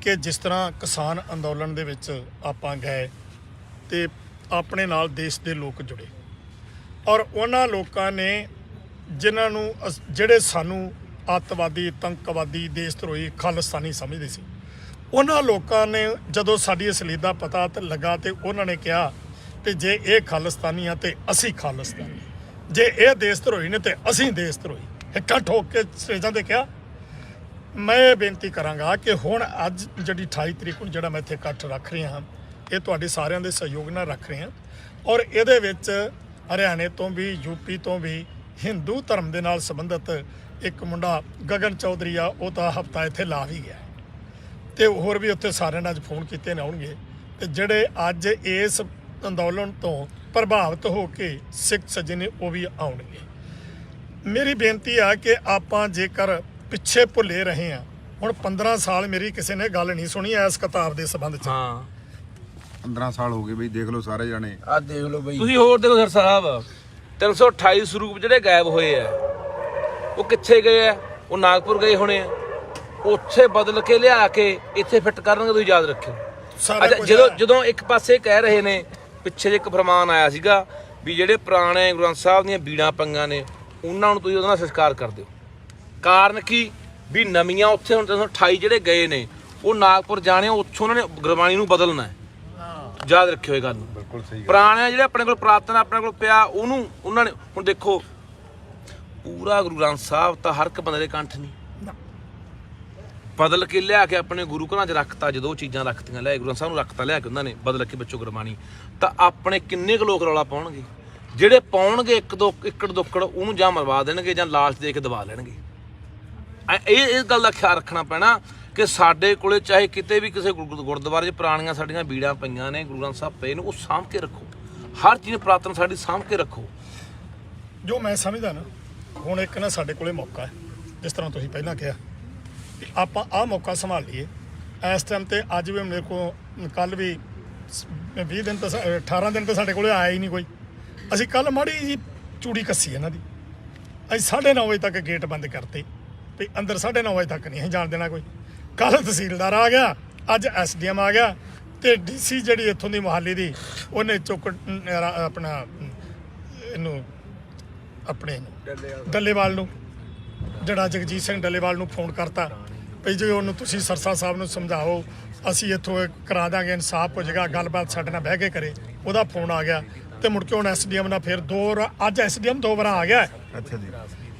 ਕਿ ਜਿਸ ਤਰ੍ਹਾਂ ਕਿਸਾਨ ਅੰਦੋਲਨ ਦੇ ਵਿੱਚ ਆਪਾਂ ਗਏ ਤੇ ਆਪਣੇ ਨਾਲ ਦੇਸ਼ ਦੇ ਲੋਕ ਜੁੜੇ, ਔਰ ਉਹਨਾਂ ਲੋਕਾਂ ਨੇ ਜਿਨ੍ਹਾਂ ਨੂੰ ਜਿਹੜੇ ਸਾਨੂੰ ਅੱਤਵਾਦੀ, ਆਤੰਕਵਾਦੀ, ਦੇਸ਼ ਧਰੋਹੀ, ਖਾਲਿਸਤਾਨੀ ਸਮਝਦੇ ਸੀ, ਉਹਨਾਂ ਲੋਕਾਂ ਨੇ ਜਦੋਂ ਸਾਡੀ ਅਸਲੀਅਤ ਪਤਾ ਤੇ ਲੱਗਾ ਤੇ ਉਹਨਾਂ ਨੇ ਕਿਹਾ ਕਿ ਜੇ ਇਹ ਖਾਲਿਸਤਾਨੀ ਆ ਤੇ ਅਸੀਂ ਖਾਲਿਸਤਾਨੀ, ਜੇ ਇਹ ਦੇਸ਼ ਧਰੋਹੀ ਨੇ ਤੇ ਅਸੀਂ ਦੇਸ਼ ਧਰੋਹੀ। ਇਕੱਠ ਹੋ ਕੇ ਸਟੇਜਾਂ ਤੇ ਕਿਹਾ। ਮੈਂ ਬੇਨਤੀ ਕਰਾਂਗਾ ਕਿ ਹੁਣ ਅੱਜ ਜਿਹੜੀ 28 ਤਰੀਕ ਨੂੰ ਜਿਹੜਾ ਮੈਂ ਇੱਥੇ ਇਕੱਠ ਰੱਖ ਰਿਹਾ ਹਾਂ, ਇਹ ਤੁਹਾਡੇ ਸਾਰਿਆਂ ਦੇ ਸਹਿਯੋਗ ਨਾਲ ਰੱਖ ਰਹੇ ਹਾਂ। ਔਰ ਇਹਦੇ ਵਿੱਚ ਹਰਿਆਣੇ ਤੋਂ ਵੀ, ਯੂਪੀ ਤੋਂ ਵੀ ਹਿੰਦੂ ਧਰਮ ਦੇ ਨਾਲ ਸੰਬੰਧਿਤ ਇੱਕ ਮੁੰਡਾ ਗਗਨ ਚੌਧਰੀ ਆ, ਉਹ ਤਾਂ ਹਫਤਾ ਇੱਥੇ ਲਾ ਵੀ ਗਿਆ, ਤੇ ਹੋਰ ਵੀ ਉੱਥੇ ਸਾਰਿਆਂ ਨੇ ਅੱਜ ਫੋਨ ਕੀਤੇ ਨੇ ਆਉਣਗੇ। ਤੇ ਜਿਹੜੇ ਅੱਜ ਇਸ ਅੰਦੋਲਨ ਤੋਂ ਪ੍ਰਭਾਵਿਤ ਹੋ ਕੇ ਸਿੱਖ ਸੱਜਣ ਨੇ ਉਹ ਵੀ ਆਉਣਗੇ। ਮੇਰੀ ਬੇਨਤੀ ਆ ਕਿ ਆਪਾਂ ਜੇਕਰ ਪਿੱਛੇ ਭੁੱਲੇ ਰਹੇ ਹਾਂ, ਹੁਣ 15 ਸਾਲ ਮੇਰੀ ਕਿਸੇ ਨੇ ਗੱਲ ਨਹੀਂ ਸੁਣੀ ਇਸ ਕਿਤਾਬ ਦੇ ਸੰਬੰਧ 'ਚ। ਹਾਂ 15 ਸਾਲ ਹੋ ਗਏ ਬਈ, ਦੇਖ ਲਓ ਸਾਰੇ ਜਾਣੇ। ਆ ਦੇਖ ਲਓ ਬਈ, ਤੁਸੀਂ ਹੋਰ ਦੇਖੋ ਸਰ ਸਾਹਿਬ, 328 ਸਰੂਪ ਜਿਹੜੇ ਗਾਇਬ ਹੋਏ ਆ ਉਹ ਕਿੱਥੇ ਗਏ ਆ? ਉਹ ਨਾਗਪੁਰ ਗਏ ਹੋਣੇ ਆ, ਉੱਥੇ ਬਦਲ ਕੇ ਲਿਆ ਕੇ ਇੱਥੇ ਫਿੱਟ ਕਰਨਗੇ। ਤੁਸੀਂ ਯਾਦ ਰੱਖਿਓ। ਅੱਛਾ, ਜਦੋਂ ਇੱਕ ਪਾਸੇ ਕਹਿ ਰਹੇ ਨੇ, ਪਿੱਛੇ ਜੇ ਇੱਕ ਫਰਮਾਨ ਆਇਆ ਸੀਗਾ ਵੀ ਜਿਹੜੇ ਪੁਰਾਣੇ ਗੁਰੂ ਗ੍ਰੰਥ ਸਾਹਿਬ ਦੀਆਂ ਬੀੜਾਂ ਪੰਗਾਂ ਨੇ ਉਹਨਾਂ ਨੂੰ ਤੁਸੀਂ ਉਹਦੇ ਨਾਲ ਸੰਸਕਾਰ ਕਰ ਦਿਓ। ਕਾਰਨ ਕੀ ਵੀ ਨਵੀਆਂ ਉੱਥੇ ਹੁਣ 328 ਜਿਹੜੇ ਗਏ ਨੇ ਉਹ ਨਾਗਪੁਰ ਜਾਣੇ, ਉੱਥੋਂ ਉਹਨਾਂ ਨੇ ਗੁਰਬਾਣੀ ਨੂੰ ਬਦਲਣਾ ਹੈ। ਯਾਦ ਰੱਖਿਓ ਇਹ ਗੱਲ ਨੂੰ। ਬਿਲਕੁਲ ਸਹੀ ਪੁਰਾਣੇ ਜਿਹੜੇ ਆਪਣੇ ਕੋਲ ਪੁਰਾਤਨ ਆਪਣੇ ਕੋਲ ਪਿਆ ਉਹਨੂੰ ਉਹਨਾਂ ਨੇ ਹੁਣ ਦੇਖੋ ਪੂਰਾ ਗੁਰੂ ਗ੍ਰੰਥ ਸਾਹਿਬ ਤਾਂ ਹਰ ਇੱਕ ਬੰਦੇ ਦੇ ਕੰਠ ਨਹੀਂ, ਬਦਲ ਕੇ ਲਿਆ ਕੇ ਆਪਣੇ ਗੁਰੂ ਘਰਾਂ 'ਚ ਰੱਖਤਾ। ਜਦੋਂ ਉਹ ਚੀਜ਼ਾਂ ਰੱਖਤੀਆਂ ਲਿਆ ਗੁਰੂ ਗ੍ਰੰਥ ਸਾਹਿਬ ਨੂੰ ਰੱਖਤਾ ਲਿਆ ਕੇ ਉਹਨਾਂ ਨੇ ਬਦਲ ਕੇ ਬੱਚੋ ਗੁਰਬਾਣੀ, ਤਾਂ ਆਪਣੇ ਕਿੰਨੇ ਕੁ ਲੋਕ ਰੌਲਾ ਪਾਉਣਗੇ। ਜਿਹੜੇ ਪਾਉਣਗੇ ਇੱਕੜ ਦੁੱਕੜ ਉਹਨੂੰ ਜਾਂ ਮਰਵਾ ਦੇਣਗੇ ਜਾਂ ਲਾਲਚ ਦੇ ਕੇ ਦਬਾ ਲੈਣਗੇ। ਇਹ ਗੱਲ ਦਾ ਖਿਆਲ ਰੱਖਣਾ ਪੈਣਾ ਕਿ ਸਾਡੇ ਕੋਲੇ ਚਾਹੇ ਕਿਤੇ ਵੀ ਕਿਸੇ ਗੁਰਦੁਆਰੇ 'ਚ ਪੁਰਾਣੀਆਂ ਸਾਡੀਆਂ ਬੀੜਾਂ ਪਈਆਂ ਨੇ, ਗੁਰੂ ਗ੍ਰੰਥ ਸਾਹਿਬ ਪਏ ਨੇ, ਉਹ ਸਾਂਭ ਕੇ ਰੱਖੋ। ਹਰ ਚੀਜ਼ ਪੁਰਾਤਨ ਸਾਡੀ ਸਾਂਭ ਕੇ ਰੱਖੋ। ਜੋ ਮੈਂ ਸਮਝਦਾ ਨਾ, ਹੁਣ ਇੱਕ ਨਾ ਸਾਡੇ ਕੋਲੇ ਮੌਕਾ ਹੈ, ਜਿਸ ਤਰ੍ਹਾਂ ਤੁਸੀਂ ਪਹਿਲਾਂ ਕਿਹਾ ਕਿ ਆਪਾਂ ਆਹ ਮੌਕਾ ਸੰਭਾਲ ਲਈਏ ਇਸ ਟਾਈਮ ਤੇ। ਅੱਜ ਵੀ ਮੇਰੇ ਕੋਲ ਕੱਲ ਵੀ 20 ਦਿਨ ਤਾਂ 18 ਦਿਨ ਤਾਂ ਸਾਡੇ ਕੋਲੇ ਆਇਆ ਹੀ ਨਹੀਂ ਕੋਈ। ਅਸੀਂ ਕੱਲ ਮਾੜੀ ਜੀ ਚੂੜੀ ਕੱਸੀ ਇਹਨਾਂ ਦੀ, ਅਸੀਂ 9:30 ਵਜੇ ਤੱਕ ਗੇਟ ਬੰਦ ਕਰਤੇ ਵੀ ਅੰਦਰ 9:30 ਵਜੇ ਤੱਕ ਨਹੀਂ ਅਸੀਂ ਜਾਣ ਦੇਣਾ ਕੋਈ। ਕੱਲ ਤਹਿਸੀਲਦਾਰ ਆ ਗਿਆ, ਅੱਜ SDM ਆ ਗਿਆ, ਤੇ DC ਜਿਹੜੀ ਇੱਥੋਂ ਦੀ ਮੁਹਾਲੀ ਦੀ ਉਹਨੇ ਚੁੱਕ ਆਪਣਾ ਇਹਨੂੰ ਆਪਣੇ ਡੱਲੇਵਾਲ ਨੂੰ, ਜਿਹੜਾ ਜਗਜੀਤ ਸਿੰਘ ਡੱਲੇਵਾਲ ਨੂੰ ਫੋਨ ਕਰਤਾ ਵੀ ਜੇ ਉਹਨੂੰ ਤੁਸੀਂ ਸਰਸਾ ਸਾਹਿਬ ਨੂੰ ਸਮਝਾਓ, ਅਸੀਂ ਇੱਥੋਂ ਕਰਾ ਦਾਂਗੇ, ਇਨਸਾਫ ਹੋ ਜਾਏਗਾ, ਗੱਲਬਾਤ ਸਾਡੇ ਨਾਲ ਬਹਿ ਕੇ ਕਰੇ। ਉਹਦਾ ਫੋਨ ਆ ਗਿਆ ਤੇ ਮੁੜ ਕੇ ਹੁਣ SDM ਨਾਲ ਫਿਰ ਅੱਜ SDM 2 ਵਾਰ ਆ ਗਿਆ। ਅੱਛਾ ਜੀ।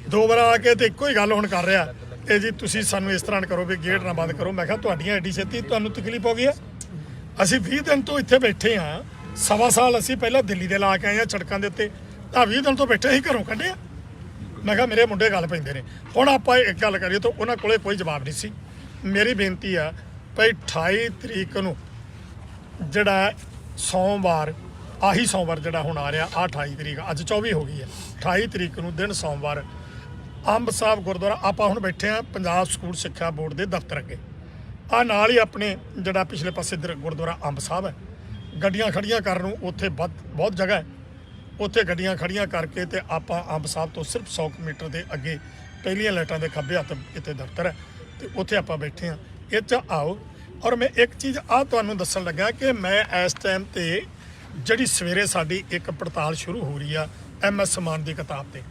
2 ਵਾਰ ਆ ਕੇ ਤੇ ਇੱਕੋ ਹੀ ਗੱਲ ਹੁਣ ਕਰ ਰਿਹਾ ਕਿ ਜੀ ਤੁਸੀਂ ਸਾਨੂੰ ਇਸ ਤਰ੍ਹਾਂ ਕਰੋ ਵੀ ਗੇਟ ਨਾ ਬੰਦ ਕਰੋ। ਮੈਂ ਕਿਹਾ ਤੁਹਾਡੀਆਂ ਐਡੀ ਛੇਤੀ ਤੁਹਾਨੂੰ ਤਕਲੀਫ ਹੋ ਗਈ ਹੈ? ਅਸੀਂ 20 ਦਿਨ ਤੋਂ ਇੱਥੇ ਬੈਠੇ ਹਾਂ, 1.25 ਸਾਲ ਅਸੀਂ ਪਹਿਲਾਂ ਦਿੱਲੀ ਦੇ ਲਾ ਕੇ ਆਏ ਹਾਂ ਸੜਕਾਂ ਦੇ ਉੱਤੇ, ਤਾਂ 20 ਦਿਨ ਤੋਂ ਬੈਠੇ ਹੀ ਘਰੋਂ ਕੱਢਿਆ। ਮੈਂ ਕਿਹਾ ਮੇਰੇ ਮੁੰਡੇ ਗੱਲ ਪੈਂਦੇ ਨੇ। ਹੁਣ ਆਪਾਂ ਇੱਕ ਗੱਲ ਕਰੀਏ ਤਾਂ ਉਹਨਾਂ ਕੋਲੇ ਕੋਈ ਜਵਾਬ ਨਹੀਂ ਸੀ। ਮੇਰੀ ਬੇਨਤੀ ਆ ਭਾਈ 28 ਤਰੀਕ ਨੂੰ ਜਿਹੜਾ ਸੋਮਵਾਰ, ਆਹੀ ਸੋਮਵਾਰ ਜਿਹੜਾ ਹੁਣ ਆ ਰਿਹਾ, 28 ਤਰੀਕ, ਅੱਜ 24 ਹੋ ਗਈ ਹੈ, 28 ਤਰੀਕ ਨੂੰ ਦਿਨ ਸੋਮਵਾਰ ਅੰਬ ਸਾਹਿਬ ਗੁਰਦੁਆਰਾ ਆਪਾਂ ਹੁਣ ਬੈਠੇ ਆ ਪੰਜਾਬ ਸਕੂਲ ਸਿੱਖਿਆ ਬੋਰਡ ਦੇ ਦਫ਼ਤਰ ਅੱਗੇ। ਆ ਨਾਲ ਹੀ ਆਪਣੇ ਜਿਹੜਾ ਪਿਛਲੇ ਪਾਸੇ ਗੁਰਦੁਆਰਾ ਅੰਬ ਸਾਹਿਬ ਹੈ, ਗੱਡੀਆਂ ਖੜੀਆਂ ਕਰਨ ਨੂੰ ਉੱਥੇ ਬਹੁਤ ਜਗ੍ਹਾ ਹੈ। ਉੱਥੇ ਗੱਡੀਆਂ ਖੜੀਆਂ ਕਰਕੇ ਤੇ ਆਪਾਂ ਅੰਬ ਸਾਹਿਬ ਤੋਂ ਸਿਰਫ 100 ਮੀਟਰ ਦੇ ਅੱਗੇ ਪਹਿਲੀਆਂ ਲਾਈਟਾਂ ਦੇ ਖੱਬੇ ਹੱਥ ਇੱਥੇ ਦਫ਼ਤਰ ਹੈ, ਤੇ ਉੱਥੇ ਆਪਾਂ ਬੈਠੇ ਹਾਂ। ਇਹ 'ਚ ਆਓ। ਔਰ ਮੈਂ ਇੱਕ ਚੀਜ਼ ਤੁਹਾਨੂੰ ਦੱਸਣ ਲੱਗਾ ਕਿ ਮੈਂ ਇਸ ਟਾਈਮ ਤੇ ਜਿਹੜੀ ਸਵੇਰੇ ਸਾਡੀ ਇੱਕ ਪੜਤਾਲ ਸ਼ੁਰੂ ਹੋ ਰਹੀ ਆ MS ਸਮਾਨ ਦੀ ਕਿਤਾਬ ਤੇ,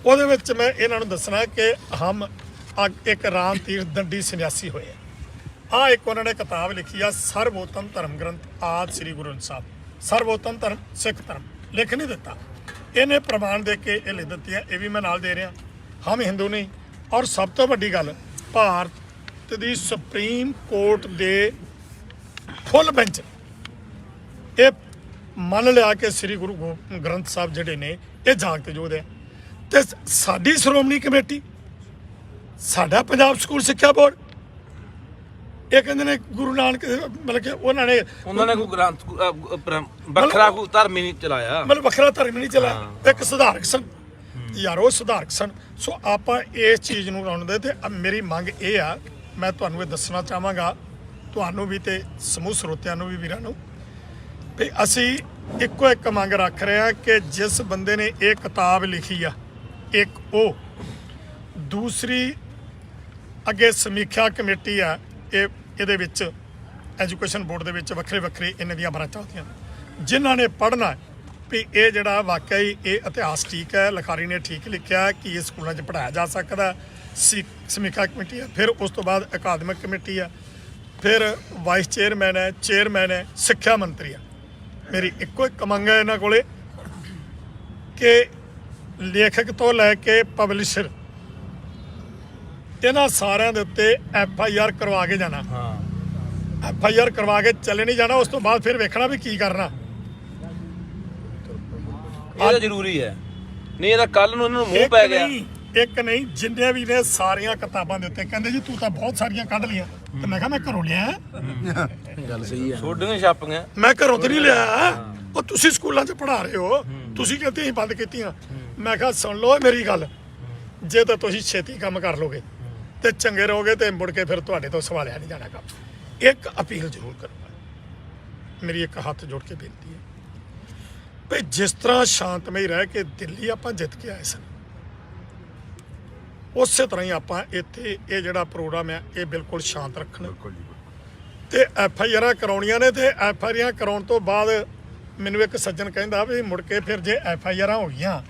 ਉਹਦੇ ਵਿੱਚ ਮੈਂ ਇਹਨਾਂ ਨੂੰ ਦੱਸਣਾ ਕਿ ਹਮ ਇੱਕ ਰਾਮ ਤੀਰਥ ਦੰਡੀ ਸੰਨਿਆਸੀ ਹੋਏ ਆ। ਇੱਕ ਉਹਨਾਂ ਨੇ ਕਿਤਾਬ ਲਿਖੀ ਆ, ਸਰਵੋਤਮ ਧਰਮ ਗ੍ਰੰਥ ਆਦਿ ਸ੍ਰੀ ਗੁਰੂ ਗ੍ਰੰਥ ਸਾਹਿਬ, ਸਰਵੋਤਮ ਧਰਮ ਸਿੱਖ ਧਰਮ। ਲਿਖ ਨਹੀਂ ਦਿੱਤਾ, ਇਹਨੇ ਪ੍ਰਮਾਣ ਦੇ ਕੇ ਇਹ ਲਿਖ ਦਿੱਤੀ ਹੈ। ਇਹ ਵੀ ਮੈਂ ਨਾਲ ਦੇ ਰਿਹਾ, ਹਮ ਹਿੰਦੂ ਨਹੀਂ। ਔਰ ਸਭ ਤੋਂ ਵੱਡੀ ਗੱਲ, ਭਾਰਤ ਦੀ ਸੁਪਰੀਮ ਕੋਰਟ ਦੇ ਫੁੱਲ ਬੈਂਚ ਇਹ ਮੰਨ ਲਿਆ ਕਿ ਸ੍ਰੀ ਗੁਰੂ ਗ੍ਰੰਥ ਸਾਹਿਬ ਜਿਹੜੇ ਨੇ ਇਹ ਜਾਗਤ ਜੋਧ ਹੈ। ਤੇ ਸਾਡੀ ਸ਼੍ਰੋਮਣੀ ਕਮੇਟੀ, ਸਾਡਾ ਪੰਜਾਬ ਸਕੂਲ ਸਿੱਖਿਆ ਬੋਰਡ, ਇਹ ਕਹਿੰਦੇ ਨੇ ਗੁਰੂ ਨਾਨਕ, ਮਤਲਬ ਕਿ ਉਹਨਾਂ ਨੇ ਕੋਈ ਗ੍ਰੰਥ ਵੱਖਰਾ ਕੋਈ ਧਰਮ ਹੀ ਨਹੀਂ ਚਲਾਇਆ, ਮਤਲਬ ਵੱਖਰਾ ਧਰਮ ਨਹੀਂ ਚਲਾਇਆ, ਇੱਕ ਸੁਧਾਰਕ ਸਨ ਯਾਰ, ਉਹ ਸੁਧਾਰਕ ਸਨ। ਸੋ ਆਪਾਂ ਇਸ ਚੀਜ਼ ਨੂੰ ਲਾਉਣ ਤੇ ਮੇਰੀ ਮੰਗ ਇਹ ਆ, ਮੈਂ ਤੁਹਾਨੂੰ ਇਹ ਦੱਸਣਾ ਚਾਹਾਂਗਾ, ਤੁਹਾਨੂੰ ਵੀ ਤੇ ਸਮੂਹ ਸਰੋਤਿਆਂ ਨੂੰ ਵੀ, ਵੀਰਾਂ ਨੂੰ, ਵੀ ਅਸੀਂ ਇੱਕੋ ਇੱਕ ਮੰਗ ਰੱਖ ਰਹੇ ਹਾਂ ਕਿ ਜਿਸ ਬੰਦੇ ਨੇ ਇਹ ਕਿਤਾਬ ਲਿਖੀ ਆ, ਇੱਕ ਉਹ, ਦੂਸਰੀ ਅੱਗੇ ਸਮੀਖਿਆ ਕਮੇਟੀ ਆ, ਇਹਦੇ ਵਿੱਚ ਐਜੂਕੇਸ਼ਨ ਬੋਰਡ ਦੇ ਵਿੱਚ ਵੱਖਰੇ ਇਹਨਾਂ ਦੀਆਂ ਬ੍ਰਾਂਚਾਂ ਹੁੰਦੀਆਂ, ਜਿਨ੍ਹਾਂ ਨੇ ਪੜ੍ਹਨਾ ਵੀ ਇਹ ਜਿਹੜਾ ਵਾਕਿਆ ਹੀ ਇਹ ਇਤਿਹਾਸ ਠੀਕ ਹੈ, ਲਿਖਾਰੀ ਨੇ ਠੀਕ ਲਿਖਿਆ ਕਿ ਇਹ ਸਕੂਲਾਂ 'ਚ ਪੜ੍ਹਾਇਆ ਜਾ ਸਕਦਾ। ਸਮੀਖਿਆ ਕਮੇਟੀ ਆ, ਫਿਰ ਉਸ ਤੋਂ ਬਾਅਦ ਅਕਾਦਮਿਕ ਕਮੇਟੀ ਆ, ਫਿਰ ਵਾਈਸ ਚੇਅਰਮੈਨ ਹੈ, ਚੇਅਰਮੈਨ ਹੈ, ਸਿੱਖਿਆ ਮੰਤਰੀ ਆ। ਮੇਰੀ ਇੱਕੋ ਇੱਕ ਮੰਗ ਹੈ ਇਹਨਾਂ ਕੋਲੇ ਕਿ ਲੇਖਕ ਤੋਂ ਲੈ ਕੇ ਪਬਲਿਸ਼ਰ, ਇਹਨਾਂ ਸਾਰਿਆਂ ਦੇ ਉੱਤੇ FIR ਕਰਵਾ ਕੇ ਜਾਣਾ। FIR ਕਰਵਾ ਕੇ ਚੱਲੇ ਨਹੀਂ ਜਾਣਾ, ਉਸ ਤੋਂ ਬਾਅਦ ਫਿਰ ਵੇਖਣਾ ਵੀ ਕੀ ਕਰਨਾ। ਇਹ ਤਾਂ ਜ਼ਰੂਰੀ ਹੈ, ਨਹੀਂ ਇਹਦਾ ਕੱਲ ਨੂੰ ਇਹਨਾਂ ਨੂੰ ਮੂੰਹ ਪੈ ਗਿਆ। ਇੱਕ ਨਹੀਂ, ਜਿੰਨੇ ਵੀ ਨੇ ਸਾਰੀਆਂ ਕਿਤਾਬਾਂ ਦੇ ਉੱਤੇ ਕਹਿੰਦੇ ਜੀ ਤੂੰ ਤਾਂ ਬਹੁਤ ਸਾਰੀਆਂ ਕੱਢ ਲਈਆਂ, ਤੇ ਮੈਂ ਕਿਹਾ ਮੈਂ ਘਰੋਂ ਲਿਆ। ਗੱਲ ਸਹੀ ਆ, ਛੋਡੀਆਂ ਛਾਪੀਆਂ ਮੈਂ ਘਰੋਂ ਤੇ ਨਹੀਂ ਲਿਆ, ਉਹ ਤੁਸੀਂ ਸਕੂਲਾਂ 'ਚ ਪੜ੍ਹਾ ਰਹੇ ਹੋ, ਤੁਸੀਂ ਕਹਿੰਦੇ ਅਸੀਂ ਬੰਦ ਕੀਤੀਆਂ। ਮੈਂ ਕਿਹਾ ਸੁਣ ਲਓ ਮੇਰੀ ਗੱਲ, ਜੇ ਤਾਂ ਤੁਸੀਂ ਛੇਤੀ ਕੰਮ ਕਰ ਲੋਗੇ ਤੇ ਚੰਗੇ ਰਹੋਗੇ, ਤੇ ਮੁੜ ਕੇ ਫਿਰ ਤੁਹਾਡੇ ਤੋਂ ਸਵਾਲਿਆ ਨਹੀਂ ਜਾਣਾ ਕੰਮ। ਇੱਕ ਅਪੀਲ ਜ਼ਰੂਰ ਕਰੂੰਗਾ, ਮੇਰੀ ਇੱਕ ਹੱਥ ਜੋੜ ਕੇ ਬੇਨਤੀ ਹੈ ਵੀ ਜਿਸ ਤਰ੍ਹਾਂ ਸ਼ਾਂਤਮਈ ਰਹਿ ਕੇ ਦਿੱਲੀ ਆਪਾਂ ਜਿੱਤ ਕੇ ਆਏ ਸਨ, ਉਸੇ ਤਰ੍ਹਾਂ ਹੀ ਆਪਾਂ ਇੱਥੇ ਇਹ ਜਿਹੜਾ ਪ੍ਰੋਗਰਾਮ ਹੈ ਇਹ ਬਿਲਕੁਲ ਸ਼ਾਂਤ ਰੱਖਣਾ। ਤੇ FIR ਕਰਾਉਣੀਆਂ ਨੇ, ਤੇ FIR ਕਰਾਉਣ ਤੋਂ ਬਾਅਦ ਮੈਨੂੰ ਇੱਕ ਸੱਜਣ ਕਹਿੰਦਾ ਵੀ ਮੁੜ ਕੇ ਫਿਰ ਜੇ FIR ਹੋ ਗਈਆਂ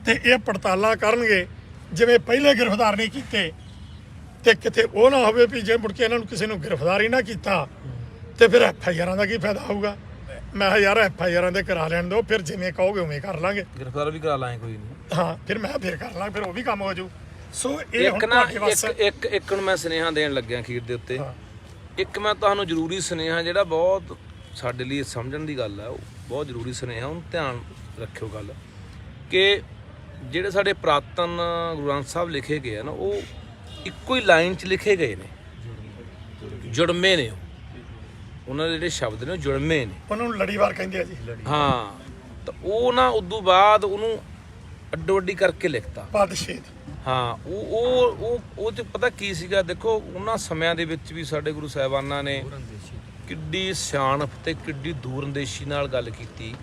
ਤੇ ਇਹ ਪੜਤਾਲਾਂ ਕਰਨਗੇ ਜਿਵੇਂ ਪਹਿਲੇ ਗ੍ਰਿਫਤਾਰ ਨਹੀਂ ਕੀਤੇ, ਤੇ ਕਿਤੇ ਉਹ ਨਾ ਹੋਵੇ ਵੀ ਜੇ ਮੁੜ ਕੇ ਇਹਨਾਂ ਨੂੰ ਕਿਸੇ ਨੂੰ ਗ੍ਰਿਫਤਾਰ ਹੀ ਨਾ ਕੀਤਾ ਤੇ ਫਿਰ FIR ਦਾ ਕੀ ਫਾਇਦਾ ਹੋਊਗਾ। ਮੈਂ ਕਿਹਾ ਯਾਰ FIR ਦੇ ਕਰਾ ਲੈਣ ਦਿਓ, ਫਿਰ ਜਿਵੇਂ ਕਹੋਗੇ ਉਵੇਂ ਕਰ ਲਾਂਗੇ। ਗ੍ਰਿਫਤਾਰ ਵੀ ਕਰਾ ਲਾਂਗੇ, ਕੋਈ ਨਹੀਂ। ਹਾਂ ਫਿਰ ਮੈਂ ਫਿਰ ਕਰ ਲਾਂਗੇ, ਫਿਰ ਉਹ ਵੀ ਕੰਮ ਹੋ ਜਾਊ। ਸੋ ਇਹ ਇੱਕ ਨਾ ਇੱਕ ਨੂੰ ਮੈਂ ਸੁਨੇਹਾ ਦੇਣ ਲੱਗਿਆ ਅਖੀਰ ਦੇ ਉੱਤੇ। ਇੱਕ ਮੈਂ ਤੁਹਾਨੂੰ ਜ਼ਰੂਰੀ ਸੁਨੇਹਾ ਜਿਹੜਾ ਬਹੁਤ ਸਾਡੇ ਲਈ ਸਮਝਣ ਦੀ ਗੱਲ ਹੈ, ਉਹ ਬਹੁਤ ਜ਼ਰੂਰੀ ਸੁਨੇਹਾ, ਉਹਨੂੰ ਧਿਆਨ ਰੱਖਿਓ ਗੱਲ ਕਿ ਜਿਹੜੇ ਸਾਡੇ ਪੁਰਾਤਨ ਗੁਰੂ ਗ੍ਰੰਥ ਸਾਹਿਬ ਲਿਖੇ ਗਏ ਆ ਨਾ, ਉਹ ਇੱਕੋ ਹੀ ਲਾਈਨ 'ਚ ਲਿਖੇ ਗਏ ਨੇ, ਜੁੜਵੇਂ ਨੇ। ਉਹਨਾਂ ਦੇ ਜਿਹੜੇ ਸ਼ਬਦ ਨੇ ਉਹ ਜੁੜਵੇਂ ਨੇ, ਉਹਨਾਂ ਨੂੰ ਲੜੀਵਾਰ ਕਹਿੰਦੇ ਆ ਜੀ। ਹਾਂ, ਤਾਂ ਉਹ ਨਾ ਉਦੋਂ ਬਾਅਦ ਉਹਨੂੰ ਅੱਡੋ ਅੱਡੀ ਕਰਕੇ ਲਿਖਤਾ ਪਦਛੇਦ। ਹਾਂ, ਉਹ ਤੇ ਪਤਾ ਕੀ ਸੀਗਾ, ਦੇਖੋ ਉਹਨਾਂ ਸਮਿਆਂ ਦੇ ਵਿੱਚ ਵੀ ਸਾਡੇ ਗੁਰੂ ਸਾਹਿਬਾਨਾਂ ਨੇ ਕਿੱਡੀ ਸਿਆਣਪ ਤੇ ਕਿੱਡੀ ਦੂਰਅੰਦੇਸ਼ੀ ਨਾਲ ਗੱਲ ਕੀਤੀ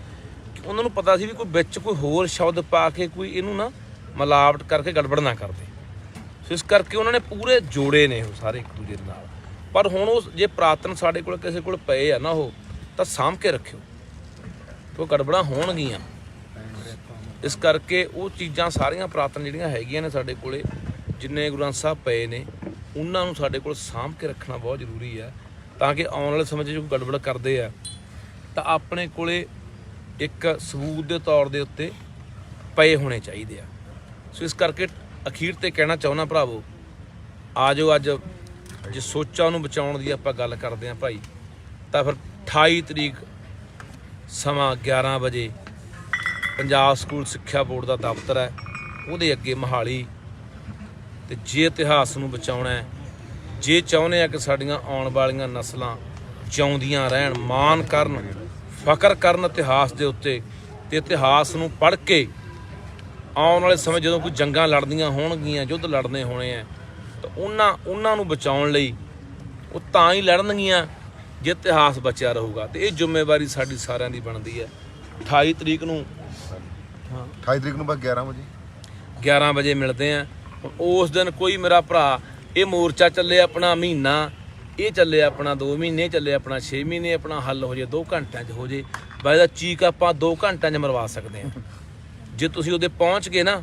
ਕਿ ਉਹਨਾਂ ਨੂੰ ਪਤਾ ਸੀ ਵੀ ਕੋਈ ਵਿੱਚ ਕੋਈ ਹੋਰ ਸ਼ਬਦ ਪਾ ਕੇ ਕੋਈ ਇਹਨੂੰ ਨਾ ਮਿਲਾਵਟ ਕਰਕੇ ਗੜਬੜ ਨਾ ਕਰਦੇ। ਸੋ ਇਸ ਕਰਕੇ ਉਹਨਾਂ ਨੇ ਪੂਰੇ ਜੋੜੇ ਨੇ ਉਹ ਸਾਰੇ ਇੱਕ ਦੂਜੇ ਦੇ ਨਾਲ। ਪਰ ਹੁਣ ਉਹ ਜੇ ਪੁਰਾਤਨ ਸਾਡੇ ਕੋਲ ਕਿਸੇ ਕੋਲ ਪਏ ਆ ਨਾ, ਉਹ ਤਾਂ ਸਾਂਭ ਕੇ ਰੱਖਿਓ, ਉਹ ਗੜਬੜਾਂ ਹੋਣਗੀਆਂ। ਇਸ ਕਰਕੇ ਉਹ ਚੀਜ਼ਾਂ ਸਾਰੀਆਂ ਪੁਰਾਤਨ ਜਿਹੜੀਆਂ ਹੈਗੀਆਂ ਨੇ ਸਾਡੇ ਕੋਲੇ, ਜਿੰਨੇ ਗੁਰੂ ਗ੍ਰੰਥ ਸਾਹਿਬ ਪਏ ਨੇ, ਉਹਨਾਂ ਨੂੰ ਸਾਡੇ ਕੋਲ ਸਾਂਭ ਕੇ ਰੱਖਣਾ ਬਹੁਤ ਜ਼ਰੂਰੀ ਹੈ, ਤਾਂ ਕਿ ਆਉਣ ਵਾਲੇ ਸਮੇਂ 'ਚ ਜੋ ਗੜਬੜ ਕਰਦੇ ਆ ਤਾਂ ਆਪਣੇ ਕੋਲੇ ਇੱਕ ਸਬੂਤ ਦੇ ਤੌਰ ਦੇ ਉੱਤੇ ਪਏ ਹੋਣੇ ਚਾਹੀਦੇ ਆ। ਸੋ ਇਸ ਕਰਕੇ ਅਖੀਰ ਤੇ ਕਹਿਣਾ ਚਾਹੁੰਦਾ ਭਰਾਵੋ, ਆ ਜਾਓ ਅੱਜ ਜੇ ਸੋਚਾਂ ਨੂੰ ਬਚਾਉਣ ਦੀ ਆਪਾਂ ਗੱਲ ਕਰਦੇ ਹਾਂ ਭਾਈ, ਤਾਂ ਫਿਰ 28 ਤਰੀਕ ਸਮਾਂ 11 ਵਜੇ ਪੰਜਾਬ ਸਕੂਲ ਸਿੱਖਿਆ ਬੋਰਡ ਦਾ ਦਫ਼ਤਰ ਹੈ, ਉਹਦੇ ਅੱਗੇ ਮੋਹਾਲੀ। ਤੇ ਜੇ ਇਤਿਹਾਸ ਨੂੰ ਬਚਾਉਣਾ ਹੈ, ਜੇ ਚਾਹੁੰਦੇ ਆ ਕਿ ਸਾਡੀਆਂ ਆਉਣ ਵਾਲੀਆਂ ਨਸਲਾਂ ਜਿਉਂਦੀਆਂ ਰਹਿਣ, ਮਾਣ ਕਰਨ, ਫਖਰ ਕਰਨ ਇਤਿਹਾਸ ਦੇ ਉੱਤੇ, ਤੇ ਇਤਿਹਾਸ ਨੂੰ ਪੜ੍ਹ ਕੇ ਆਉਣ ਵਾਲੇ ਸਮੇਂ ਜਦੋਂ ਕੋਈ ਜੰਗਾਂ ਲੜਨੀਆਂ ਹੋਣਗੀਆਂ, ਯੁੱਧ ਲੜਨੇ ਹੋਣੇ ਆ, ਤਾਂ ਉਹਨਾਂ ਨੂੰ ਬਚਾਉਣ ਲਈ ਉਹ ਤਾਂ ਹੀ ਲੜਨਗੀਆਂ ਜੇ ਇਤਿਹਾਸ ਬਚਿਆ ਰਹੂਗਾ। ਤੇ ਇਹ ਜ਼ਿੰਮੇਵਾਰੀ ਸਾਡੀ ਸਾਰਿਆਂ ਦੀ ਬਣਦੀ ਹੈ। 28 ਤਰੀਕ ਨੂੰ 28 ਤਰੀਕ ਨੂੰ ਬਸ 11 ਵਜੇ ਮਿਲਦੇ ਆ। ਉਸ ਦਿਨ ਕੋਈ ਮੇਰਾ ਭਰਾ, ਇਹ ਮੋਰਚਾ ਚੱਲੇ ਆਪਣਾ ਮਹੀਨਾ, ਇਹ ਚੱਲੇ ਆਪਣਾ 2 ਮਹੀਨੇ, ਚੱਲੇ ਆਪਣਾ 6 ਮਹੀਨੇ, ਆਪਣਾ ਹੱਲ ਹੋ ਜੇ 2 ਘੰਟਿਆਂ 'ਚ ਹੋ ਜੇ, ਬਾਈ ਦਾ ਚੀਕ ਆਪਾਂ 2 ਘੰਟਿਆਂ 'ਚ ਮਰਵਾ ਸਕਦੇ ਹਾਂ। ਜੇ ਤੁਸੀਂ ਉਹਦੇ ਪਹੁੰਚ ਗਏ ਨਾ,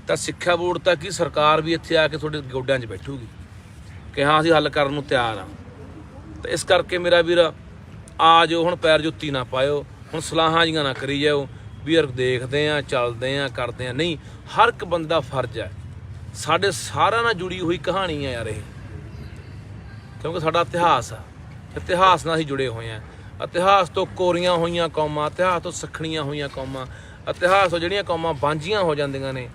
ਤਾਂ ਸਿੱਖਿਆ ਬੋਰਡ ਤੱਕ ਹੀ ਸਰਕਾਰ ਵੀ ਇੱਥੇ ਆ ਕੇ ਤੁਹਾਡੇ ਗੋਡਿਆਂ 'ਚ ਬੈਠੂਗੀ ਕਿ ਹਾਂ ਅਸੀਂ ਹੱਲ ਕਰਨ ਨੂੰ ਤਿਆਰ ਹਾਂ। ਤਾਂ ਇਸ ਕਰਕੇ ਮੇਰਾ ਵੀਰ ਆ ਜਾਓ, ਹੁਣ ਪੈਰ ਜੁੱਤੀ ਨਾ ਪਾਇਓ, ਹੁਣ ਸਲਾਹਾਂ ਜੀਆਂ ਨਾ ਕਰੀ ਜਾਓ ਵੀ ਯਾਰ ਦੇਖਦੇ ਆ, ਚੱਲਦੇ ਆ, ਕਰਦੇ ਆ। ਨਹੀਂ, ਹਰ ਇੱਕ ਬੰਦਾ ਫਰਜ਼ ਹੈ। ਸਾਡੇ ਸਾਰਿਆਂ ਨਾਲ ਜੁੜੀ ਹੋਈ ਕਹਾਣੀ ਹੈ ਯਾਰ ਇਹ, ਕਿਉਂਕਿ ਸਾਡਾ ਇਤਿਹਾਸ ਆ, ਇਤਿਹਾਸ ਨਾਲ ਅਸੀਂ ਜੁੜੇ ਹੋਏ ਹਾਂ। ਇਤਿਹਾਸ ਤੋਂ ਕੋਰੀਆਂ ਹੋਈਆਂ ਕੌਮਾਂ, ਇਤਿਹਾਸ ਤੋਂ ਸੱਖਣੀਆਂ ਹੋਈਆਂ ਕੌਮਾਂ, ਇਤਿਹਾਸ ਤੋਂ ਜਿਹੜੀਆਂ ਕੌਮਾਂ ਵਾਂਝੀਆਂ ਹੋ ਜਾਂਦੀਆਂ ਨੇ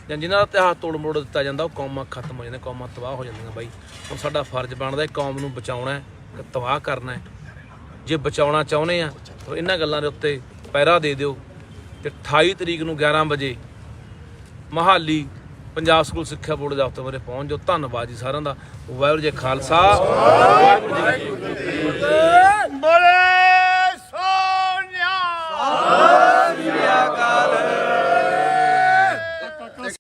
ਜਾਂ ਜਿਨ੍ਹਾਂ ਦਾ ਇਤਿਹਾਸ ਤੋੜ ਮੋੜ ਦਿੱਤਾ ਜਾਂਦਾ, ਉਹ ਕੌਮਾਂ ਖਤਮ ਹੋ ਜਾਂਦੀਆਂ, ਕੌਮਾਂ ਤਬਾਹ ਹੋ ਜਾਂਦੀਆਂ। ਬਾਈ ਹੁਣ ਸਾਡਾ ਫਰਜ਼ ਬਣਦਾ ਕੌਮ ਨੂੰ ਬਚਾਉਣਾ ਹੈ ਕਿ ਤਬਾਹ ਕਰਨਾ ਹੈ। ਜੇ ਬਚਾਉਣਾ ਚਾਹੁੰਦੇ ਆ ਤਾਂ ਇਹਨਾਂ ਗੱਲਾਂ ਦੇ ਉੱਤੇ ਪਹਿਰਾ ਦੇ ਦਿਓ। ਤੇ 28 ਤਰੀਕ ਨੂੰ 11 ਵਜੇ ਮੋਹਾਲੀ ਪੰਜਾਬ ਸਕੂਲ ਸਿੱਖਿਆ ਬੋਰਡ ਦਫ਼ਤਰ ਬਾਰੇ ਪਹੁੰਚ ਜਾਓ। ਧੰਨਵਾਦ ਜੀ ਸਾਰਿਆਂ ਦਾ। ਵਾਹਿਗੁਰੂ ਜੀ ਖਾਲਸਾ, ਵਾਹਿਗੁਰੂ ਜੀ ਕੀ ਫਤਿਹ।